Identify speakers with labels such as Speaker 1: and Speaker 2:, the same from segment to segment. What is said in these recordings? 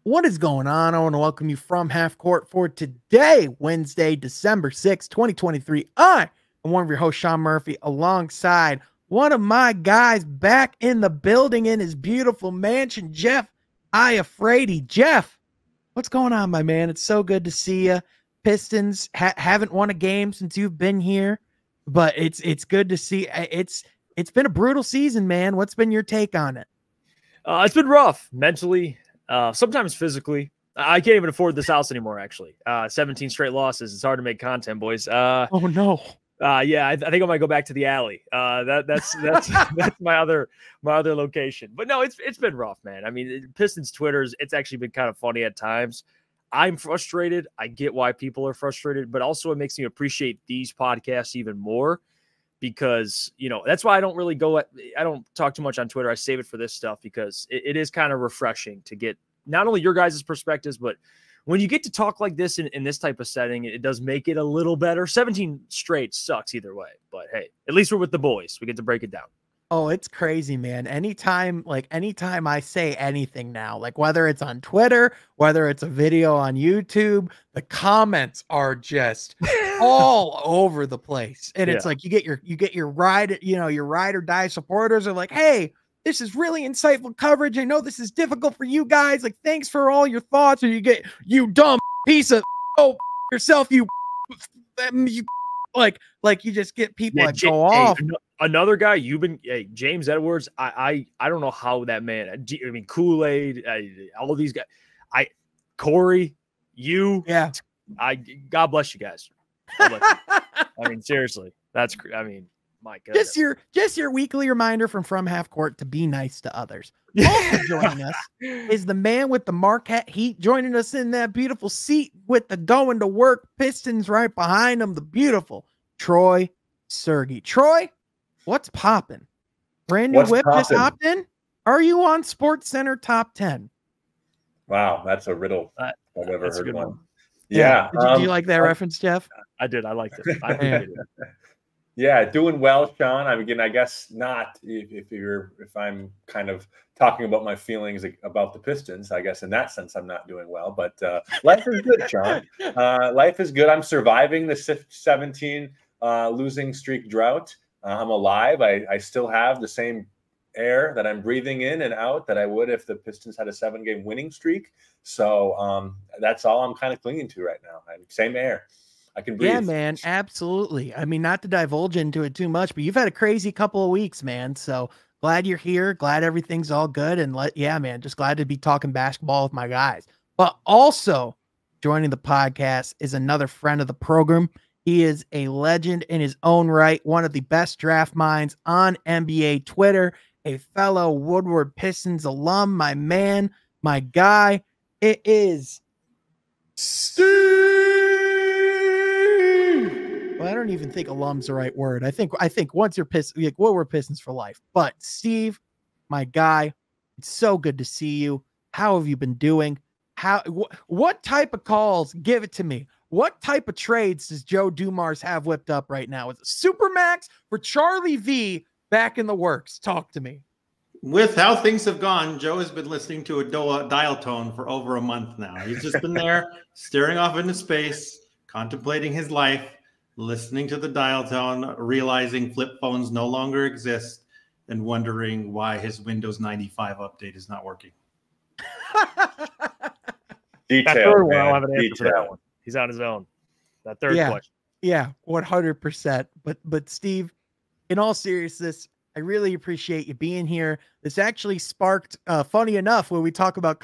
Speaker 1: What is going on? I want to welcome you from half court for today, Wednesday, December 6th, 2023. I am one of your hosts, Sean Murphy, alongside one of my guys back in the building in his beautiful mansion, Jeff Iafrady. Jeff, what's going on, my man? It's so good to see you. Pistons haven't won a game since you've been here, but it's good to see. It's been a brutal season, man. What's been your take on it?
Speaker 2: It's been rough mentally. Sometimes physically. I can't even afford this house anymore, actually. 17 straight losses. It's hard to make content, boys.
Speaker 1: Oh, no.
Speaker 2: Yeah, I think I might go back to the alley. That's my other location. But no, it's been rough, man. I mean, Pistons Twitters, it's actually been kind of funny at times. I'm frustrated. I get why people are frustrated, but also it makes me appreciate these podcasts even more because, you know, that's why I don't talk too much on Twitter. I save it for this stuff because it is kind of refreshing to get not only your guys' perspectives, but when you get to talk like this in this type of setting, it does make it a little better. 17 straight sucks either way, but hey, at least we're with the boys. We get to break it down.
Speaker 1: Oh, it's crazy, man. Anytime I say anything now, like whether it's on Twitter, whether it's a video on YouTube, the comments are just all over the place. And it's like you get your ride or die supporters are like, hey, this is really insightful coverage. I know this is difficult for you guys. Like, thanks for all your thoughts. Or you get, you dumb piece of yourself, you like you just get people go off.
Speaker 2: Another guy, James Edwards. I don't know how that man. I mean, Kool-Aid, all of these guys. Corey, you.
Speaker 1: Yeah.
Speaker 2: God bless you guys. God bless you. I mean, seriously, my goodness.
Speaker 1: Just your weekly reminder from half court to be nice to others. Also joining us is the man with the Marquette Heat, joining us in that beautiful seat with the going to work Pistons right behind him. The beautiful Troy Sergey. Troy, what's popping? Brand new whip just hopped in. Are you on Sports Center top 10?
Speaker 3: Wow, that's a riddle. I've never heard one.
Speaker 1: Yeah. Did you like that reference, Jeff?
Speaker 2: I did. I liked it. I hated it.
Speaker 3: Yeah, doing well, Sean. I guess not if I'm kind of talking about my feelings about the Pistons. I guess in that sense, I'm not doing well. But life is good, Sean. Life is good. I'm surviving the 17 losing streak drought. I'm alive. I still have the same air that I'm breathing in and out that I would if the Pistons had a 7-game winning streak. So that's all I'm kind of clinging to right now. Same air. I can breathe.
Speaker 1: Yeah, man, absolutely. I mean, not to divulge into it too much, but you've had a crazy couple of weeks, man. So glad you're here. Glad everything's all good. And just glad to be talking basketball with my guys. But also joining the podcast is another friend of the program. He is a legend in his own right, one of the best draft minds on NBA Twitter, a fellow Woodward Pistons alum, my man, my guy. It is Steve. Well, I don't even think alum's the right word. I think once you're Pistons, we're Pistons for life. But Steve, my guy, it's so good to see you. How have you been doing? What type of calls? Give it to me. What type of trades does Joe Dumars have whipped up right now? Is it Supermax for Charlie V back in the works? Talk to me.
Speaker 4: With how things have gone, Joe has been listening to a dial tone for over a month now. He's just been there staring off into space, contemplating his life, listening to the dial tone, realizing flip phones no longer exist, and wondering why his Windows 95 update is not working.
Speaker 3: Detail.
Speaker 2: I'll have an answer for that one. He's on his own. That third question.
Speaker 1: Yeah, 100%. But Steve, in all seriousness, I really appreciate you being here. This actually sparked, funny enough, when we talk about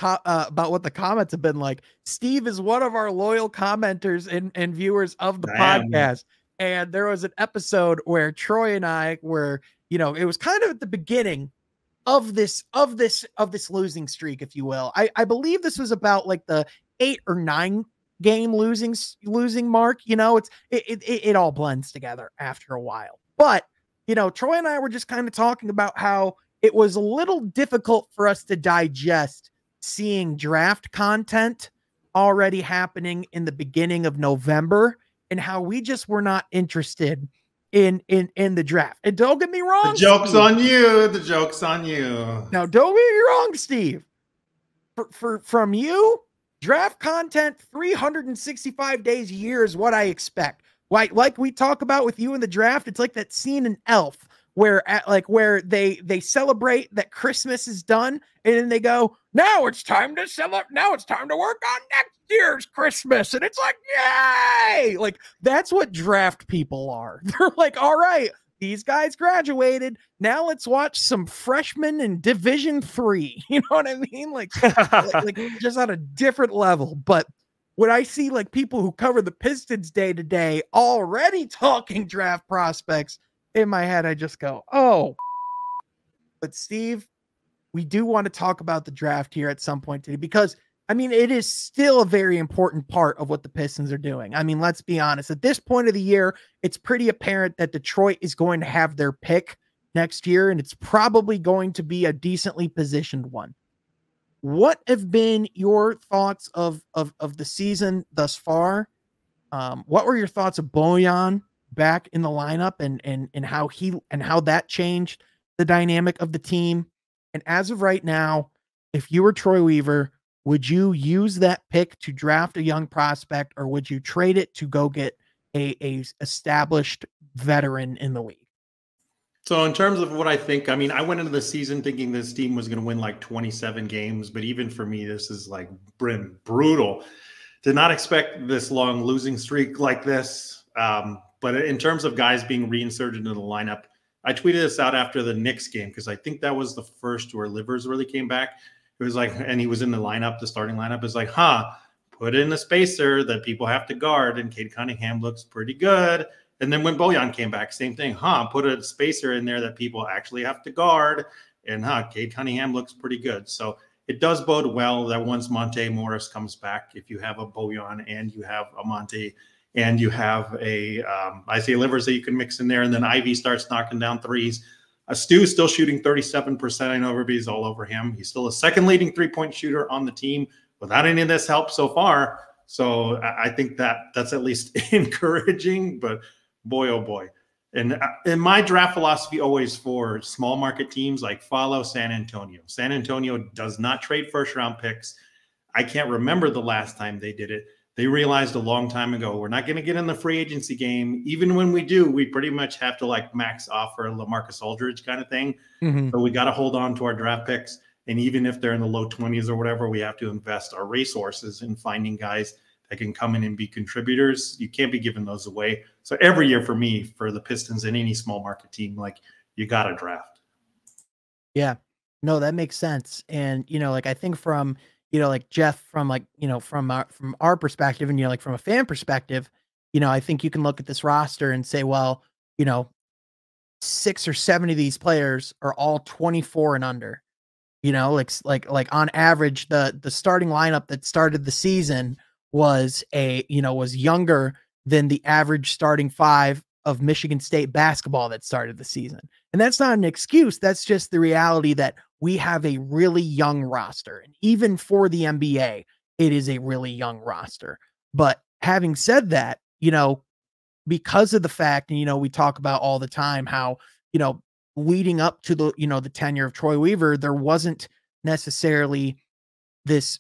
Speaker 1: what the comments have been like. Steve is one of our loyal commenters and viewers of the podcast. And there was an episode where Troy and I were, it was kind of at the beginning of this losing streak, if you will. I believe this was about like the 8 or 9 game losing mark. It all blends together after a while. But Troy and I were just kind of talking about how it was a little difficult for us to digest seeing draft content already happening in the beginning of November and how we just were not interested in the draft. And don't get me wrong.
Speaker 4: The joke's on you. The joke's on you.
Speaker 1: Now, don't get me wrong, Steve. from you, draft content 365 days a year is what I expect. Like we talk about with you in the draft, it's like that scene in Elf where they celebrate that Christmas is done, and then they go, now it's time to celebrate. Now it's time to work on next year's Christmas. And it's like, yay! Like, that's what draft people are. They're like, all right, these guys graduated. Now let's watch some freshmen in Division 3. You know what I mean? Like just on a different level. But when I see like people who cover the Pistons day to day already talking draft prospects, in my head, I just go, oh. But Steve, we do want to talk about the draft here at some point today, because I mean, it is still a very important part of what the Pistons are doing. I mean, let's be honest. At this point of the year, it's pretty apparent that Detroit is going to have their pick next year, and it's probably going to be a decently positioned one. What have been your thoughts of the season thus far? What were your thoughts of Bojan back in the lineup and how that changed the dynamic of the team? And as of right now, if you were Troy Weaver, would you use that pick to draft a young prospect, or would you trade it to go get a established veteran in the league?
Speaker 4: So in terms of what I think, I mean, I went into the season thinking this team was going to win like 27 games, but even for me, this is like brutal. Did not expect this long losing streak like this. But in terms of guys being reinserted into the lineup, I tweeted this out after the Knicks game, because I think that was the first where Livers really came back. It was like, and he was in the lineup, the starting lineup. It's like, put in a spacer that people have to guard, and Cade Cunningham looks pretty good. And then when Bojan came back, same thing, put a spacer in there that people actually have to guard, and Cade Cunningham looks pretty good. So it does bode well that once Monte Morris comes back, if you have a Bojan and you have a Monte and you have a Isaiah Livers that you can mix in there, and then Ivy starts knocking down threes. Stu's still shooting 37%. I know everybody's all over him. He's still a second leading three-point shooter on the team without any of this help so far. So I think that's at least encouraging, but boy, oh boy. And in my draft philosophy always for small market teams, like follow San Antonio. San Antonio does not trade first-round picks. I can't remember the last time they did it. They realized a long time ago, we're not going to get in the free agency game. Even when we do, we pretty much have to like max offer LaMarcus Aldridge kind of thing. Mm-hmm. So we got to hold on to our draft picks. And even if they're in the low 20s or whatever, we have to invest our resources in finding guys that can come in and be contributors. You can't be giving those away. So every year for me, for the Pistons and any small market team, like you got to draft.
Speaker 1: Yeah, no, that makes sense. And, like I think from, like Jeff, from like, from our perspective and, like from a fan perspective, I think you can look at this roster and say, well, 6 or 7 of these players are all 24 and under, like on average, the starting lineup that started the season was was younger than the average starting 5 of Michigan State basketball that started the season. And that's not an excuse. That's just the reality that we have a really young roster. And even for the NBA, it is a really young roster. But having said that, because of the fact, and, we talk about all the time how, leading up to the, the tenure of Troy Weaver, there wasn't necessarily this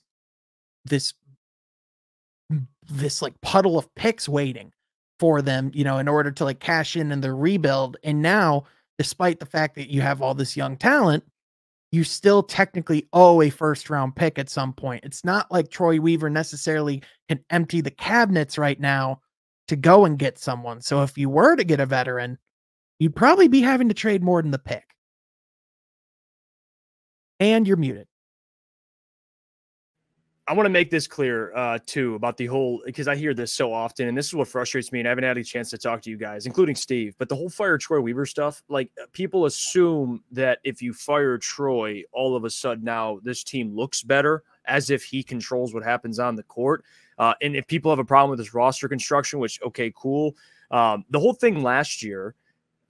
Speaker 1: like puddle of picks waiting for them, in order to like cash in the rebuild. And now, despite the fact that you have all this young talent, you still technically owe a first round pick at some point. It's not like Troy Weaver necessarily can empty the cabinets right now to go and get someone. So if you were to get a veteran, you'd probably be having to trade more than the pick. And you're muted.
Speaker 2: I want to make this clear, too, about the whole, because I hear this so often, and this is what frustrates me, and I haven't had a chance to talk to you guys, including Steve, but the whole fire Troy Weaver stuff, like people assume that if you fire Troy, all of a sudden now this team looks better, as if he controls what happens on the court. And if people have a problem with his roster construction, which, okay, cool. The whole thing last year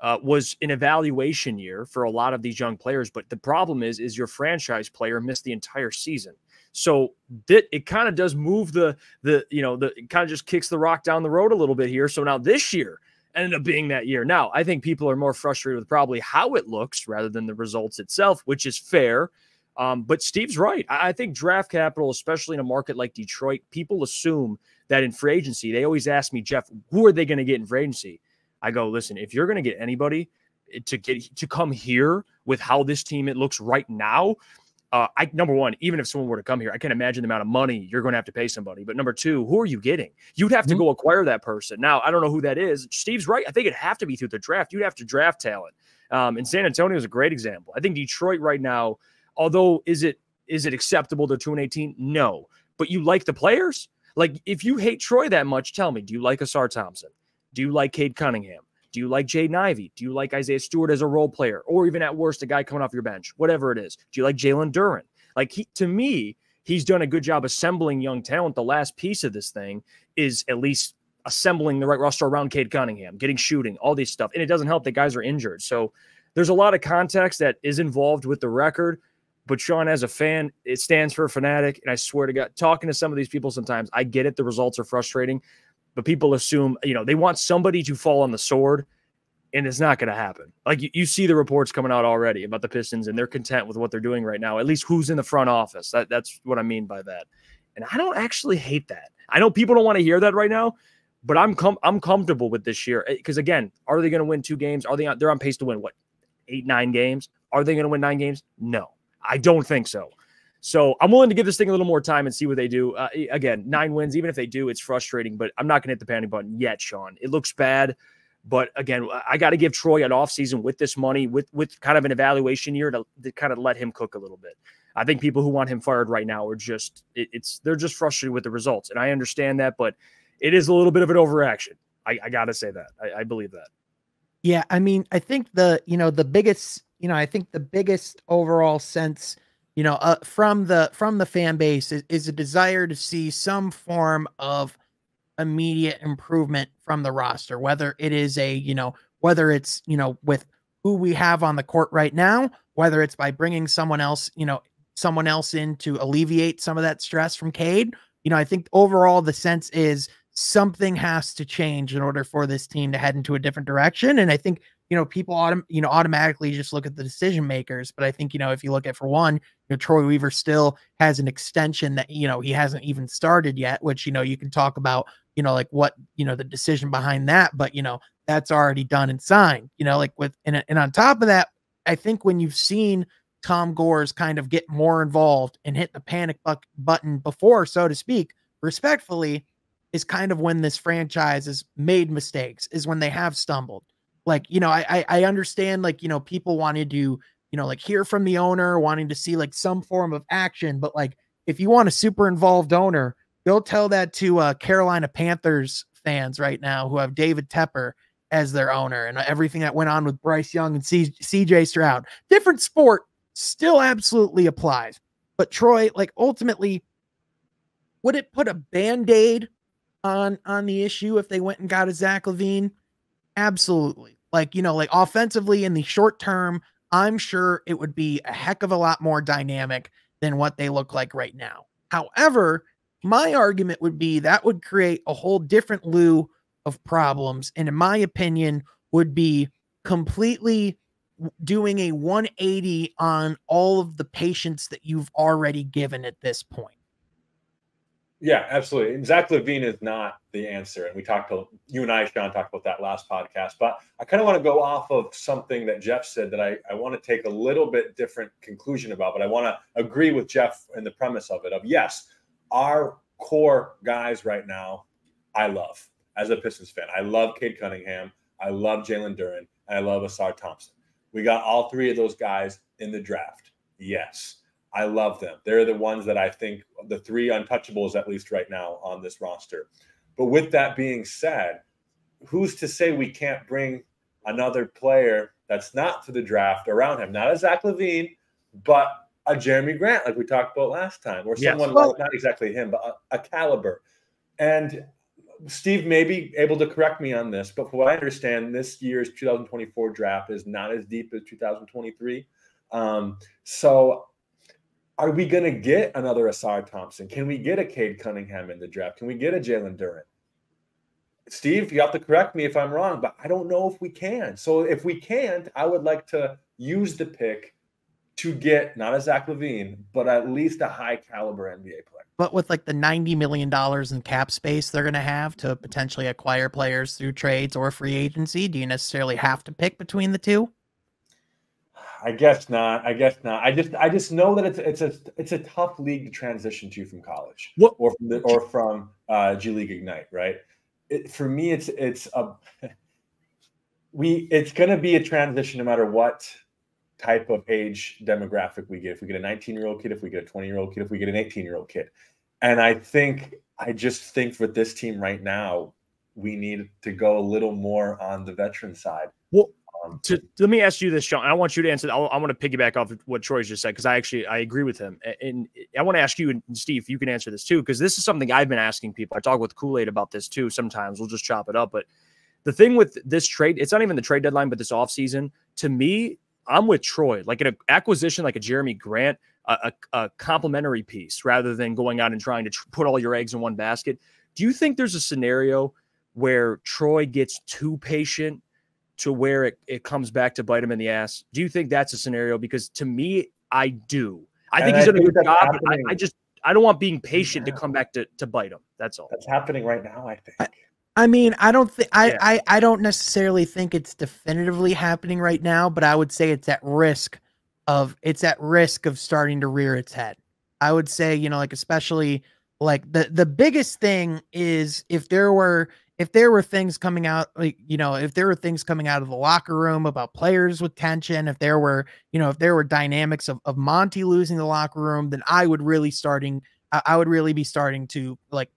Speaker 2: was an evaluation year for a lot of these young players, but the problem is your franchise player missed the entire season. So it kind of does move it kind of just kicks the rock down the road a little bit here. So now this year ended up being that year. Now, I think people are more frustrated with probably how it looks rather than the results itself, which is fair. But Steve's right. I think draft capital, especially in a market like Detroit, people assume that in free agency, they always ask me, Jeff, who are they going to get in free agency? I go, listen, if you're going to get anybody to come here with how this team it looks right now, number one, even if someone were to come here, I can't imagine the amount of money you're going to have to pay somebody. But number two, who are you getting? You'd have to go acquire that person. Now, I don't know who that is. Steve's right. I think it'd have to be through the draft. You'd have to draft talent. And San Antonio is a great example. I think Detroit right now, although is it acceptable to 2-18? No. But you like the players? Like, if you hate Troy that much, tell me, do you like Asar Thompson? Do you like Cade Cunningham? Do you like Jaden Ivey? Do you like Isaiah Stewart as a role player? Or even at worst, a guy coming off your bench? Whatever it is. Do you like Jalen Duren? Like, to me, he's done a good job assembling young talent. The last piece of this thing is at least assembling the right roster around Cade Cunningham, getting shooting, all these stuff. And it doesn't help that guys are injured. So there's a lot of context that is involved with the record. But Sean, as a fan, it stands for a fanatic. And I swear to God, talking to some of these people sometimes, I get it. The results are frustrating. But people assume, they want somebody to fall on the sword. And it's not going to happen. Like, you see the reports coming out already about the Pistons, and they're content with what they're doing right now. At least who's in the front office. That's what I mean by that. And I don't actually hate that. I know people don't want to hear that right now, but I'm comfortable with this year. Because, again, are they going to win 2 games? They're on pace to win, 8, 9 games? Are they going to win 9 games? No, I don't think so. So I'm willing to give this thing a little more time and see what they do. Again, 9 wins, even if they do, it's frustrating, but I'm not going to hit the panic button yet, Sean. It looks bad. But again, I got to give Troy an offseason with this money, with kind of an evaluation year to kind of let him cook a little bit. I think people who want him fired right now are they're just frustrated with the results. And I understand that, but it is a little bit of an overreaction. I got to say that. I believe that.
Speaker 1: Yeah. I mean, I think the biggest overall sense, from the fan base is a desire to see some form of immediate improvement from the roster, whether it is with who we have on the court right now, whether it's by bringing someone else in to alleviate some of that stress from Cade. I think overall the sense is something has to change in order for this team to head into a different direction. And I think, people automatically just look at the decision makers. But I think, if you look at, for one, Troy Weaver still has an extension that, he hasn't even started yet, which, you can talk about, like what, the decision behind that, but, that's already done and signed, and on top of that, I think when you've seen Tom Gores kind of get more involved and hit the panic button before, so to speak, respectfully, is kind of when this franchise has made mistakes, is when they have stumbled. Like, I understand, like, people wanted to, hear from the owner, wanting to see like some form of action. But like, if you want a super involved owner, go tell that to Carolina Panthers fans right now who have David Tepper as their owner, and everything that went on with Bryce Young and CJ Stroud. Different sport, still absolutely applies. But Troy, like, ultimately, would it put a Band-Aid on the issue if they went and got a Zach LaVine? Absolutely. Like, offensively in the short term, I'm sure it would be a heck of a lot more dynamic than what they look like right now. However, my argument would be that would create a whole different slew of problems. And in my opinion, would be completely doing a 180 on all of the patience that you've already given at this point.
Speaker 3: Yeah, absolutely. And Zach LaVine is not the answer. And you and I, Sean, talked about that last podcast. But I kind of want to go off of something that Jeff said that I want to take a little bit different conclusion about. But I want to agree with Jeff in the premise of it. Yes, our core guys right now, I love as a Pistons fan. I love Cade Cunningham. I love Jalen Duren. And I love Asar Thompson. We got all 3 of those guys in the draft. Yes. I love them. They're the ones that I think the 3 untouchables, at least right now, on this roster. But with that being said, who's to say we can't bring another player that's not to the draft around him? Not a Zach LaVine, but a Jeremy Grant, like we talked about last time, or someone like, not exactly him, but a caliber. And Steve may be able to correct me on this, but from what I understand, this year's 2024 draft is not as deep as 2023. So are we going to get another Asar Thompson? Can we get a Cade Cunningham in the draft? Can we get a Jalen Duren? Steve, you have to correct me if I'm wrong, but I don't know if we can. So if we can't, I would like to use the pick to get not a Zach LaVine, but at least a high caliber NBA player.
Speaker 1: But with like the $90 million in cap space they're going to have to potentially acquire players through trades or free agency, do you necessarily have to pick between the two?
Speaker 3: I guess not. I just know that it's a tough league to transition to from college or from G League Ignite, right? For me, it's going to be a transition no matter what type of age demographic we get. If we get a 19-year-old kid, if we get a 20-year-old kid, if we get an 18-year-old kid. And I just think for this team right now, we need to go a little more on the veteran side.
Speaker 2: Well, let me ask you this, Sean. I want you to answer. I want to piggyback off of what Troy's just said, because I agree with him. And I want to ask you, and Steve, you can answer this too, because this is something I've been asking people. I talk with Kool-Aid about this too. Sometimes we'll just chop it up. But the thing with this trade, it's not even the trade deadline, but this offseason, to me, I'm with Troy. Like an acquisition like a Jeremy Grant, a complementary piece, rather than going out and trying to put all your eggs in one basket. Do you think there's a scenario where Troy gets too patient to where it comes back to bite him in the ass? Do you think that's a scenario? Because to me, I do. I think he's done a good job. I don't want being patient to come back to bite him. That's all.
Speaker 3: That's happening right now, I think.
Speaker 1: I mean, I don't necessarily think it's definitively happening right now, but I would say it's at risk of starting to rear its head. I would say, like, especially like the biggest thing is if there were things coming out, like, if there were things coming out of the locker room about players with tension, if there were dynamics of Monty losing the locker room, then I would really be starting to like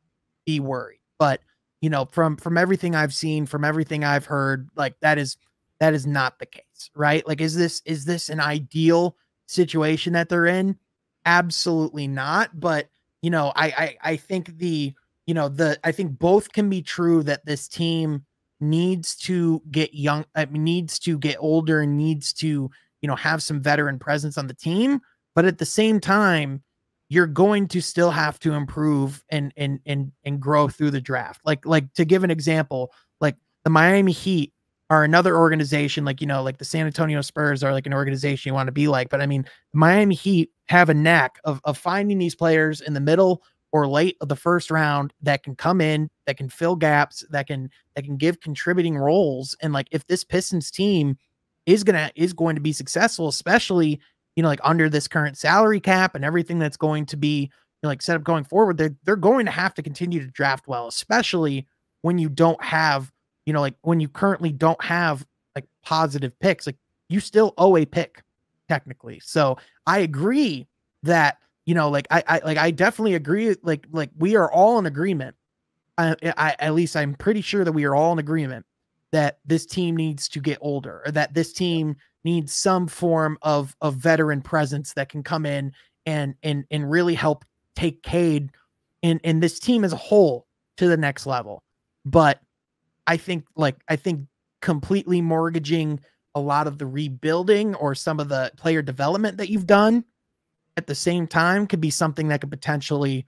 Speaker 1: be worried. But from everything I've seen, from everything I've heard, like that is not the case, right? Like, is this an ideal situation that they're in? Absolutely not. But, I think I think both can be true, that this team needs to get needs to get older, and needs to, have some veteran presence on the team. But at the same time, you're going to still have to improve and grow through the draft. Like to give an example, like the Miami Heat are another organization, like the San Antonio Spurs are like an organization you want to be like. But I mean, Miami Heat have a knack of finding these players in the middle or late of the first round that can come in, that can fill gaps, that can give contributing roles. And like, if this Pistons team is going to be successful, especially like under this current salary cap and everything that's going to be like set up going forward, they're going to have to continue to draft well, especially when you don't have, like when you currently don't have like positive picks. Like, you still owe a pick technically. So I agree that, I definitely agree. Like we are all in agreement. At least I'm pretty sure that we are all in agreement that this team needs to get older, or that this team needs some form of veteran presence that can come in and really help take Cade and this team as a whole to the next level. But I think completely mortgaging a lot of the rebuilding or some of the player development that you've done at the same time could be something that could potentially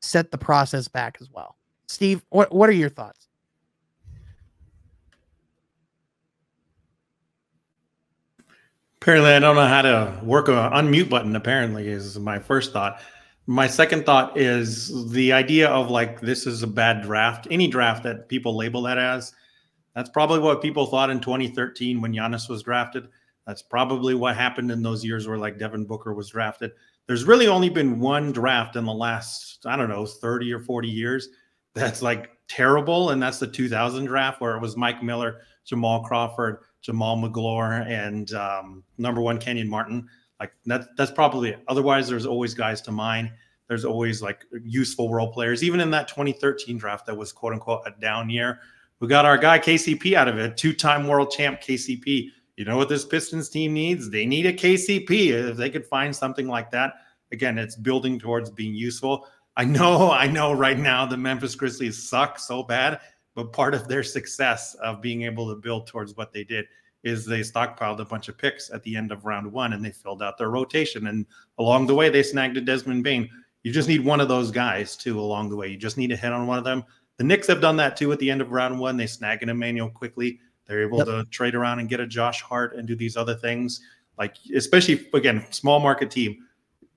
Speaker 1: set the process back as well. Steve, what are your thoughts?
Speaker 4: Apparently, I don't know how to work an unmute button, apparently, is my first thought. My second thought is the idea of like, this is a bad draft. Any draft that people label that as, that's probably what people thought in 2013 when Giannis was drafted. That's probably what happened in those years where like Devin Booker was drafted. There's really only been one draft in the last, 30 or 40 years that's like terrible. And that's the 2000 draft, where it was Mike Miller, Jamal Crawford, Jamal McGlure, and number one, Kenyon Martin. Like that's probably it. Otherwise, there's always guys to mine. There's always like useful role players. Even in that 2013 draft that was quote unquote a down year, we got our guy KCP out of it, two-time world champ KCP. You know what this Pistons team needs? They need a KCP. If they could find something like that, again, it's building towards being useful. I know right now the Memphis Grizzlies suck so bad, but part of their success of being able to build towards what they did is they stockpiled a bunch of picks at the end of round one, and they filled out their rotation. And along the way, they snagged a Desmond Bane. You just need one of those guys too along the way. You just need to hit on one of them. The Knicks have done that too at the end of round one. They snag an Emmanuel quickly. They're able to trade around and get a Josh Hart and do these other things. Like, especially, again, small market team,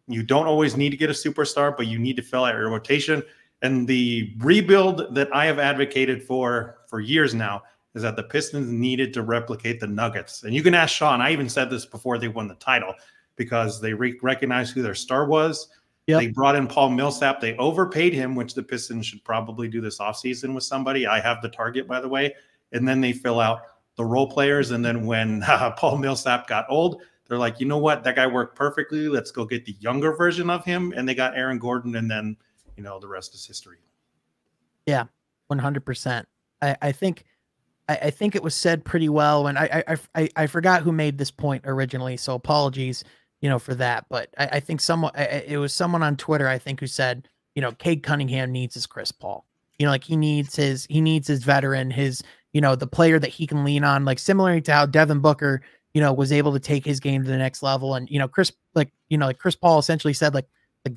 Speaker 4: you don't always need to get a superstar, but you need to fill out your rotation. And the rebuild that I have advocated for years now is that the Pistons needed to replicate the Nuggets. And you can ask Sean. I even said this before they won the title, because they recognized who their star was. Yep. They brought in Paul Millsap. They overpaid him, which the Pistons should probably do this offseason with somebody. I have the target, by the way. And then they fill out the role players. And then when Paul Millsap got old, they're like, you know what? That guy worked perfectly. Let's go get the younger version of him. And they got Aaron Gordon. And then, you know, the rest is history.
Speaker 1: Yeah, 100%. I think it was said pretty well. And I forgot who made this point originally, so apologies, you know, for that. But I think it was someone on Twitter, I think, who said, you know, Cade Cunningham needs his Chris Paul. You know, like he needs his veteran, his, you know, the player that he can lean on, like similar to how Devin Booker, you know, was able to take his game to the next level. And, you know, Chris Paul essentially said, like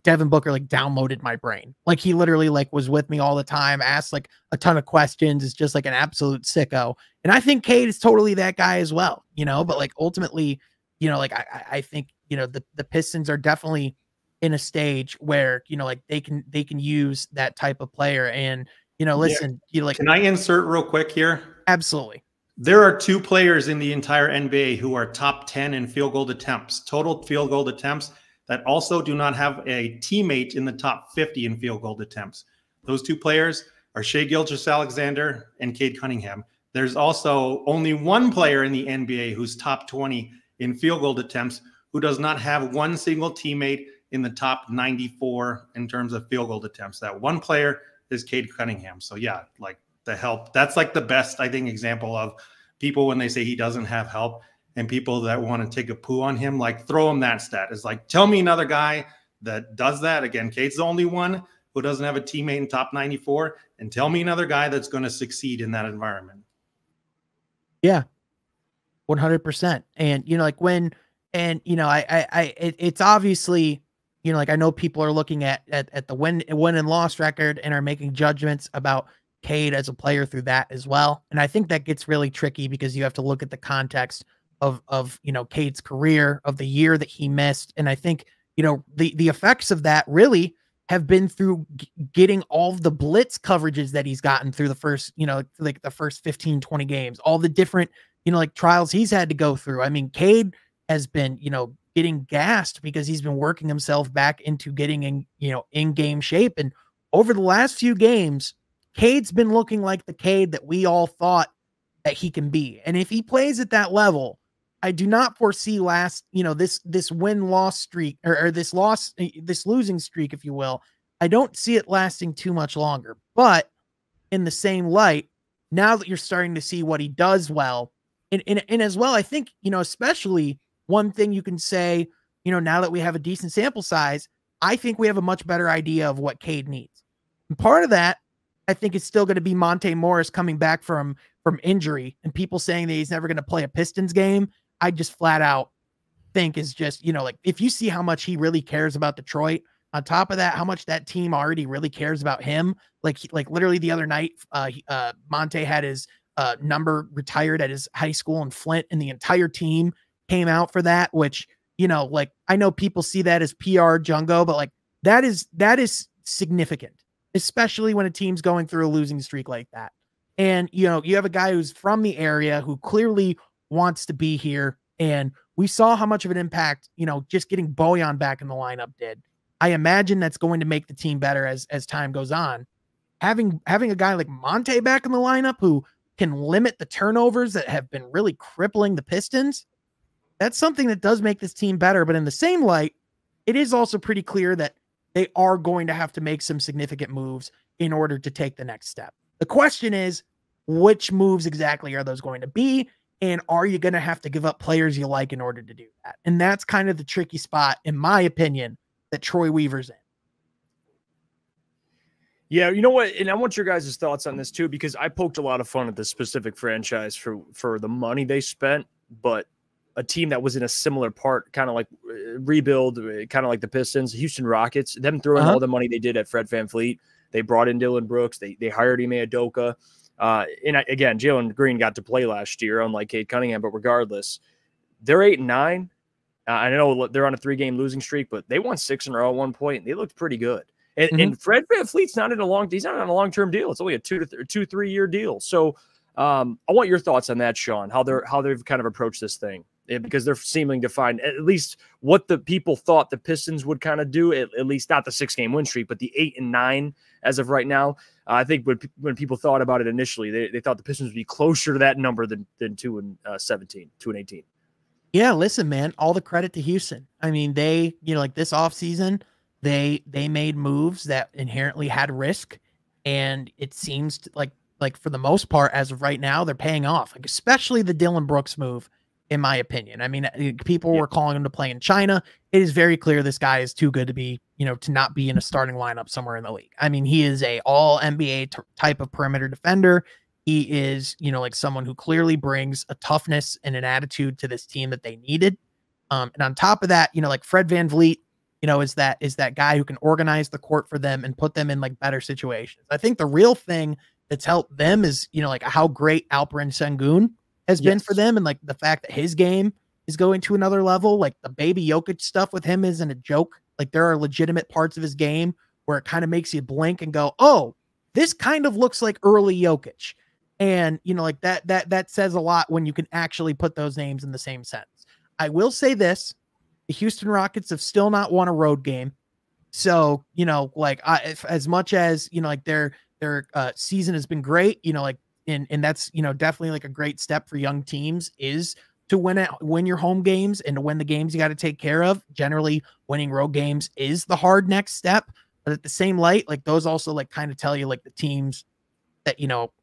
Speaker 1: Devin Booker, like, downloaded my brain. Like, he literally, like, was with me all the time, asked like a ton of questions. It's just like an absolute sicko. And I think Cade is totally that guy as well, you know, but like ultimately, you know, like I think, you know, the Pistons are definitely in a stage where, you know, like they can use that type of player. And, you know, listen, you know, like,
Speaker 4: can I insert real quick here?
Speaker 1: Absolutely.
Speaker 4: There are 2 players in the entire NBA who are top 10 in field goal attempts, total field goal attempts, that also do not have a teammate in the top 50 in field goal attempts. Those 2 players are Shai Gilgeous-Alexander and Cade Cunningham. There's also only 1 player in the NBA who's top 20 in field goal attempts who does not have one single teammate in the top 94 in terms of field goal attempts. That 1 player is Cade Cunningham. So yeah, like the help. That's like the best, I think, example of people when they say he doesn't have help, and people that want to take a poo on him, like throw him that stat. It's like, tell me another guy that does that. Again, Cade's the only one who doesn't have a teammate in top 94, and tell me another guy that's going to succeed in that environment.
Speaker 1: Yeah, 100%. And, you know, like you know, it's obviously, you know, like I know people are looking at the win and loss record and are making judgments about Cade as a player through that as well. And I think that gets really tricky because you have to look at the context of, you know, Cade's career, of the year that he missed. And I think, you know, the effects of that really have been through getting all of the blitz coverages that he's gotten through the first, you know, like the first 15, 20 games, all the different, you know, like trials he's had to go through. I mean, Cade has been, you know, getting gassed because he's been working himself back into getting in, you know, in-game shape. And over the last few games, Cade's been looking like the Cade that we all thought that he can be. And if he plays at that level, I do not foresee this win-loss streak or this losing streak, if you will. I don't see it lasting too much longer. But in the same light, now that you're starting to see what he does well, and as well, I think, you know, especially one thing you can say, you know, now that we have a decent sample size, I think we have a much better idea of what Cade needs. And part of that, I think, is still going to be Monte Morris coming back from injury, and people saying that he's never going to play a Pistons game. I just flat out think is just, you know, like, if you see how much he really cares about Detroit, on top of that, how much that team already really cares about him. Like literally the other night, Monte had his number retired at his high school in Flint, and the entire team came out for that, which, you know, like, I know people see that as PR jungo, but like that is significant, especially when a team's going through a losing streak like that. And, you know, you have a guy who's from the area who clearly wants to be here. And we saw how much of an impact, you know, just getting Bojan back in the lineup did. I imagine that's going to make the team better as time goes on. Having a guy like Monte back in the lineup who can limit the turnovers that have been really crippling the Pistons, that's something that does make this team better. But in the same light, it is also pretty clear that they are going to have to make some significant moves in order to take the next step. The question is, which moves exactly are those going to be? And are you going to have to give up players you like in order to do that? And that's kind of the tricky spot, in my opinion, that Troy Weaver's in.
Speaker 2: Yeah, you know what? And I want your guys' thoughts on this too, because I poked a lot of fun at this specific franchise for the money they spent, but a team that was in a similar part, kind of like rebuild, kind of like the Pistons, Houston Rockets, them throwing all the money they did at Fred VanVleet. They brought in Dylan Brooks. They hired Ime Udoka. And again, Jalen Green got to play last year, unlike Cade Cunningham, but regardless, they're 8-9. I know they're on a 3-game losing streak, but they won 6 in a row at one point. And they looked pretty good. And Fred VanVleet's not he's not on a long-term deal. It's only a 2-3 year deal. So I want your thoughts on that, Sean, how they've kind of approached this thing, because they're seeming to find at least what the people thought the Pistons would kind of do, at least not the 6-game win streak, but the 8 and 9 as of right now. I think when people thought about it initially, they thought the Pistons would be closer to that number than 2 and 17, 2 and 18.
Speaker 1: Yeah, listen, man, all the credit to Houston. I mean, they, like this offseason, they made moves that inherently had risk, and it seems like for the most part, as of right now, they're paying off. Like especially the Dillon Brooks move, in my opinion. I mean, people were calling him to play in China. It is very clear this guy is too good to be, to not be in a starting lineup somewhere in the league. I mean, he is a all NBA type of perimeter defender. He is, like someone who clearly brings a toughness and an attitude to this team that they needed. And on top of that, like Fred VanVleet, is that guy who can organize the court for them and put them in like better situations. I think the real thing that's helped them is, like how great Alperen Sengun has been for them. And like the fact that his game is going to another level, like the baby Jokic stuff with him isn't a joke. Like there are legitimate parts of his game where it kind of makes you blink and go, oh, this kind of looks like early Jokic. And, like that says a lot when you can actually put those names in the same sentence. I will say this, the Houston Rockets have still not won a road game. So, like as much as, like their season has been great, and that's, definitely like a great step for young teams is to win your home games and to win the games you got to take care of. Generally winning road games is the hard next step, but at the same light, like those also like kind of tell you like the teams that,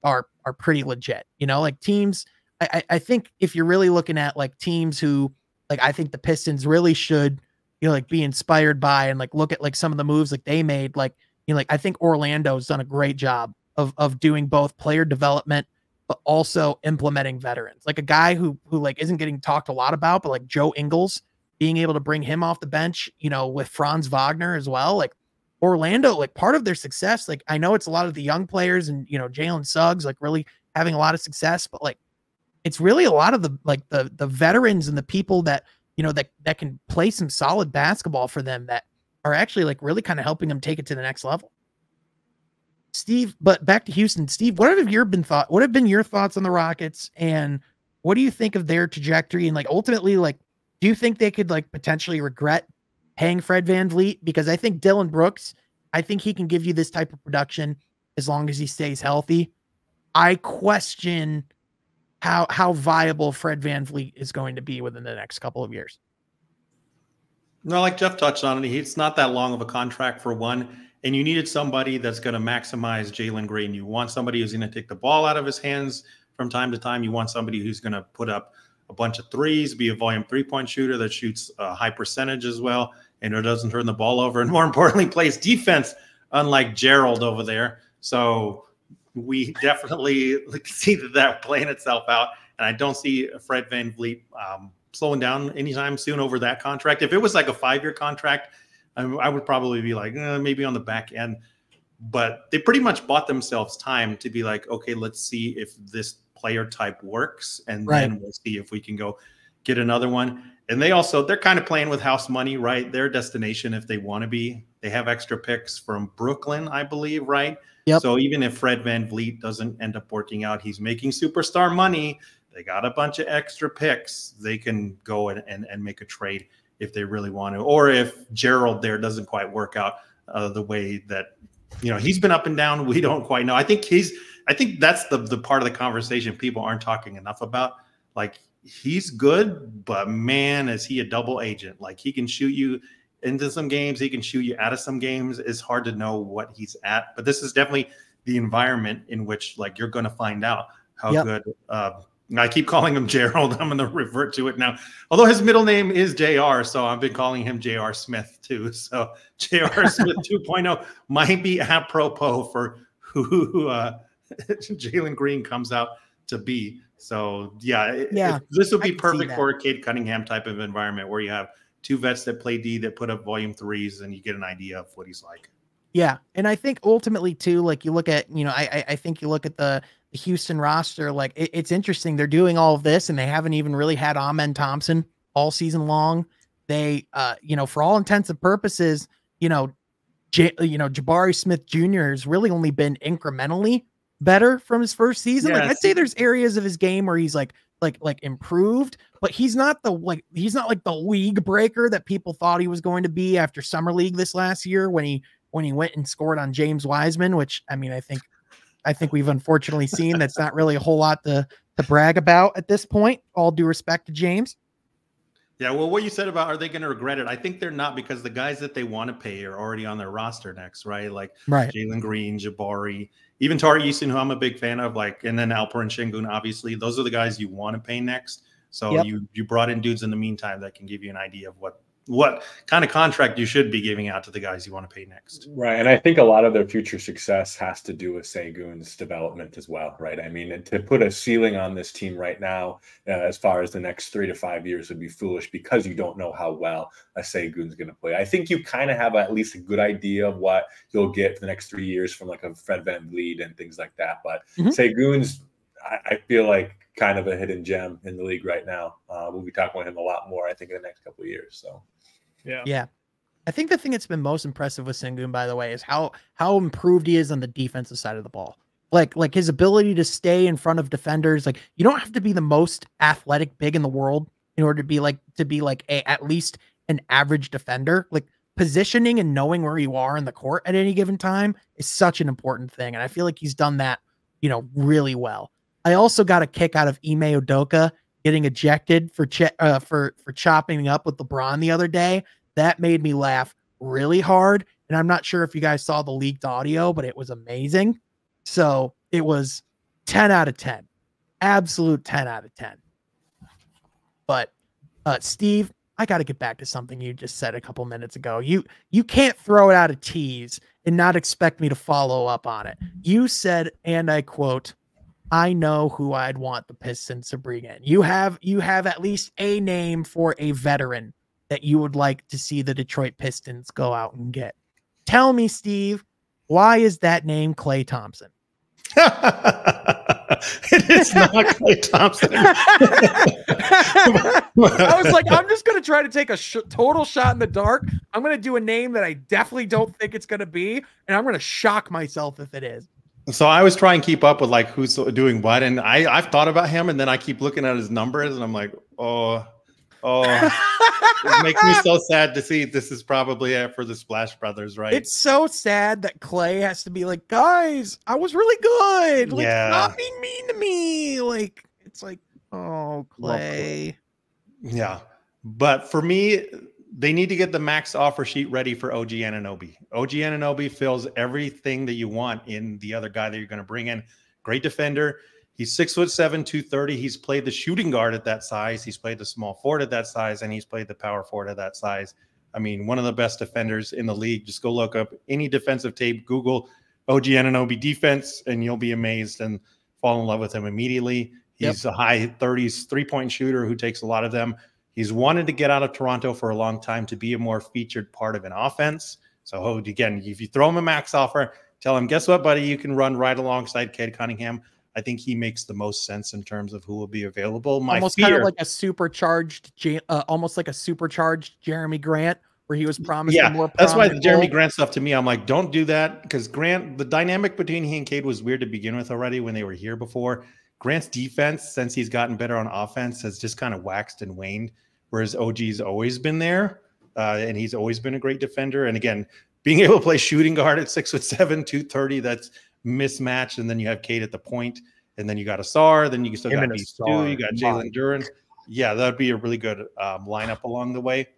Speaker 1: are pretty legit, like teams. I think if you're really looking at like teams who like, I think the Pistons really should, like be inspired by and like look at like some of the moves like they made, like, like I think Orlando's done a great job of doing both player development, but also implementing veterans, like a guy who like isn't getting talked a lot about, but like Joe Ingles, being able to bring him off the bench, with Franz Wagner as well. Like Orlando, like part of their success, like I know it's a lot of the young players and, Jalen Suggs, like really having a lot of success, but like, it's really a lot of the veterans and the people that, that can play some solid basketball for them that are actually like really kind of helping them take it to the next level. Steve, but back to Houston, Steve, what have been your thoughts on the Rockets, and what do you think of their trajectory? And like, ultimately, like, do you think they could like potentially regret paying Fred VanVleet? Because I think Dillon Brooks, I think he can give you this type of production as long as he stays healthy. I question how viable Fred VanVleet is going to be within the next couple of years.
Speaker 4: No, like Jeff touched on it, it's not that long of a contract for one, and you needed somebody that's going to maximize Jalen Green. You want somebody who's going to take the ball out of his hands from time to time. You want somebody who's going to put up a bunch of threes, be a volume 3-point shooter that shoots a high percentage as well, and who doesn't turn the ball over, and more importantly, plays defense, unlike Gerald over there. So we definitely see that playing itself out, and I don't see Fred VanVleet slowing down anytime soon over that contract. If it was like a 5-year contract, I would probably be like, maybe on the back end. But they pretty much bought themselves time to be like, okay, let's see if this player type works, and then we'll see if we can go get another one. And they're kind of playing with house money, right? Their destination, if they want to be, they have extra picks from Brooklyn, I believe, right?
Speaker 1: Yep.
Speaker 4: So even if Fred VanVleet doesn't end up working out, he's making superstar money. They got a bunch of extra picks. They can go and make a trade if they really want to. Or if Gerald there doesn't quite work out the way that, he's been up and down. We don't quite know. I think that's the part of the conversation people aren't talking enough about. Like, he's good, but man, is he a double agent. Like, he can shoot you into some games. He can shoot you out of some games. It's hard to know what he's at. But this is definitely the environment in which, like, you're going to find out how good I keep calling him Gerald. I'm going to revert to it now. Although his middle name is JR, so I've been calling him JR Smith too. So JR Smith 2.0 might be apropos for who Jalen Green comes out to be. So, this would be perfect for a Cade Cunningham type of environment where you have two vets that play D that put up volume 3s, and you get an idea of what he's like.
Speaker 1: Yeah. And I think ultimately too, like you look at, I think you look at the Houston roster, like it's interesting. They're doing all of this and they haven't even really had Amen Thompson all season long. they, for all intents and purposes, Jabari Smith Jr. has really only been incrementally better from his first season.
Speaker 4: Yeah,
Speaker 1: like I'd say there's areas of his game where he's like improved, but he's not like the league breaker that people thought he was going to be after summer league this last year when he went and scored on James Wiseman, which I mean, I think we've unfortunately seen that's not really a whole lot to brag about at this point. All due respect to James.
Speaker 4: Yeah, well, what you said about are they going to regret it? I think they're not, because the guys that they want to pay are already on their roster next, right? Like Jalen Green, Jabari, even Tari Easton, who I'm a big fan of, and then Alperen Şengün, obviously. Those are the guys you want to pay next. So you brought in dudes in the meantime that can give you an idea of what kind of contract you should be giving out to the guys you want to pay next.
Speaker 3: Right. And I think a lot of their future success has to do with Şengün's development as well, right? I mean, to put a ceiling on this team right now, as far as the next 3 to 5 years, would be foolish, because you don't know how well a Şengün's going to play. I think you kind of have at least a good idea of what you'll get for the next 3 years from like a Fred VanVleet and things like that. But Şengün's, I feel like, kind of a hidden gem in the league right now. We'll be talking about him a lot more, I think, in the next couple of years. So,
Speaker 1: yeah. I think the thing that's been most impressive with Şengün, by the way, is how improved he is on the defensive side of the ball. Like his ability to stay in front of defenders. Like, you don't have to be the most athletic big in the world in order to be at least an average defender. Like, positioning and knowing where you are in the court at any given time is such an important thing, and I feel like he's done that, really well. I also got a kick out of Ime Udoka getting ejected for chopping up with LeBron the other day. That made me laugh really hard. And I'm not sure if you guys saw the leaked audio, but it was amazing. So it was 10 out of 10, absolute 10 out of 10. But Steve, I got to get back to something you just said a couple minutes ago. You can't throw it out a tease and not expect me to follow up on it. You said, and I quote, "I know who I'd want the Pistons to bring in." You have at least a name for a veteran that you would like to see the Detroit Pistons go out and get. Tell me, Steve, why is that name Klay Thompson?
Speaker 4: It is not Klay Thompson.
Speaker 1: I was like, I'm just going to try to take a total shot in the dark. I'm going to do a name that I definitely don't think it's going to be, and I'm going to shock myself if it is.
Speaker 4: So I was trying to keep up with like who's doing what, and I've thought about him, and then I keep looking at his numbers, and I'm like, oh, it makes me so sad to see this is probably it for the Splash Brothers, right?
Speaker 1: It's so sad that Klay has to be like, guys, I was really good. Like, stop being mean to me. Like, it's like, oh, Klay.
Speaker 4: Yeah, but for me, they need to get the max offer sheet ready for OG Anunoby. OG Anunoby fills everything that you want in the other guy that you're going to bring in. Great defender. He's 6'7", 230. He's played the shooting guard at that size. He's played the small forward at that size, and he's played the power forward at that size. I mean, one of the best defenders in the league. Just go look up any defensive tape, Google OG Anunoby defense, and you'll be amazed and fall in love with him immediately. He's a high 30s three-point shooter who takes a lot of them. He's wanted to get out of Toronto for a long time to be a more featured part of an offense. So, again, if you throw him a max offer, tell him, guess what, buddy? You can run right alongside Cade Cunningham. I think he makes the most sense in terms of who will be available.
Speaker 1: Almost kind of like a supercharged Jeremy Grant, where he was promised more.
Speaker 4: That's why the Jeremy Grant stuff to me, I'm like, don't do that, because Grant, the dynamic between he and Cade was weird to begin with already when they were here before. Grant's defense, since he's gotten better on offense, has just kind of waxed and waned, whereas OG's always been there, and he's always been a great defender. And again, being able to play shooting guard at 6'7", 230, that's mismatched. And then you have Cade at the point, and then you got Asar, then you still got Stu, you got Jalen Duren. Yeah, that'd be a really good lineup along the way.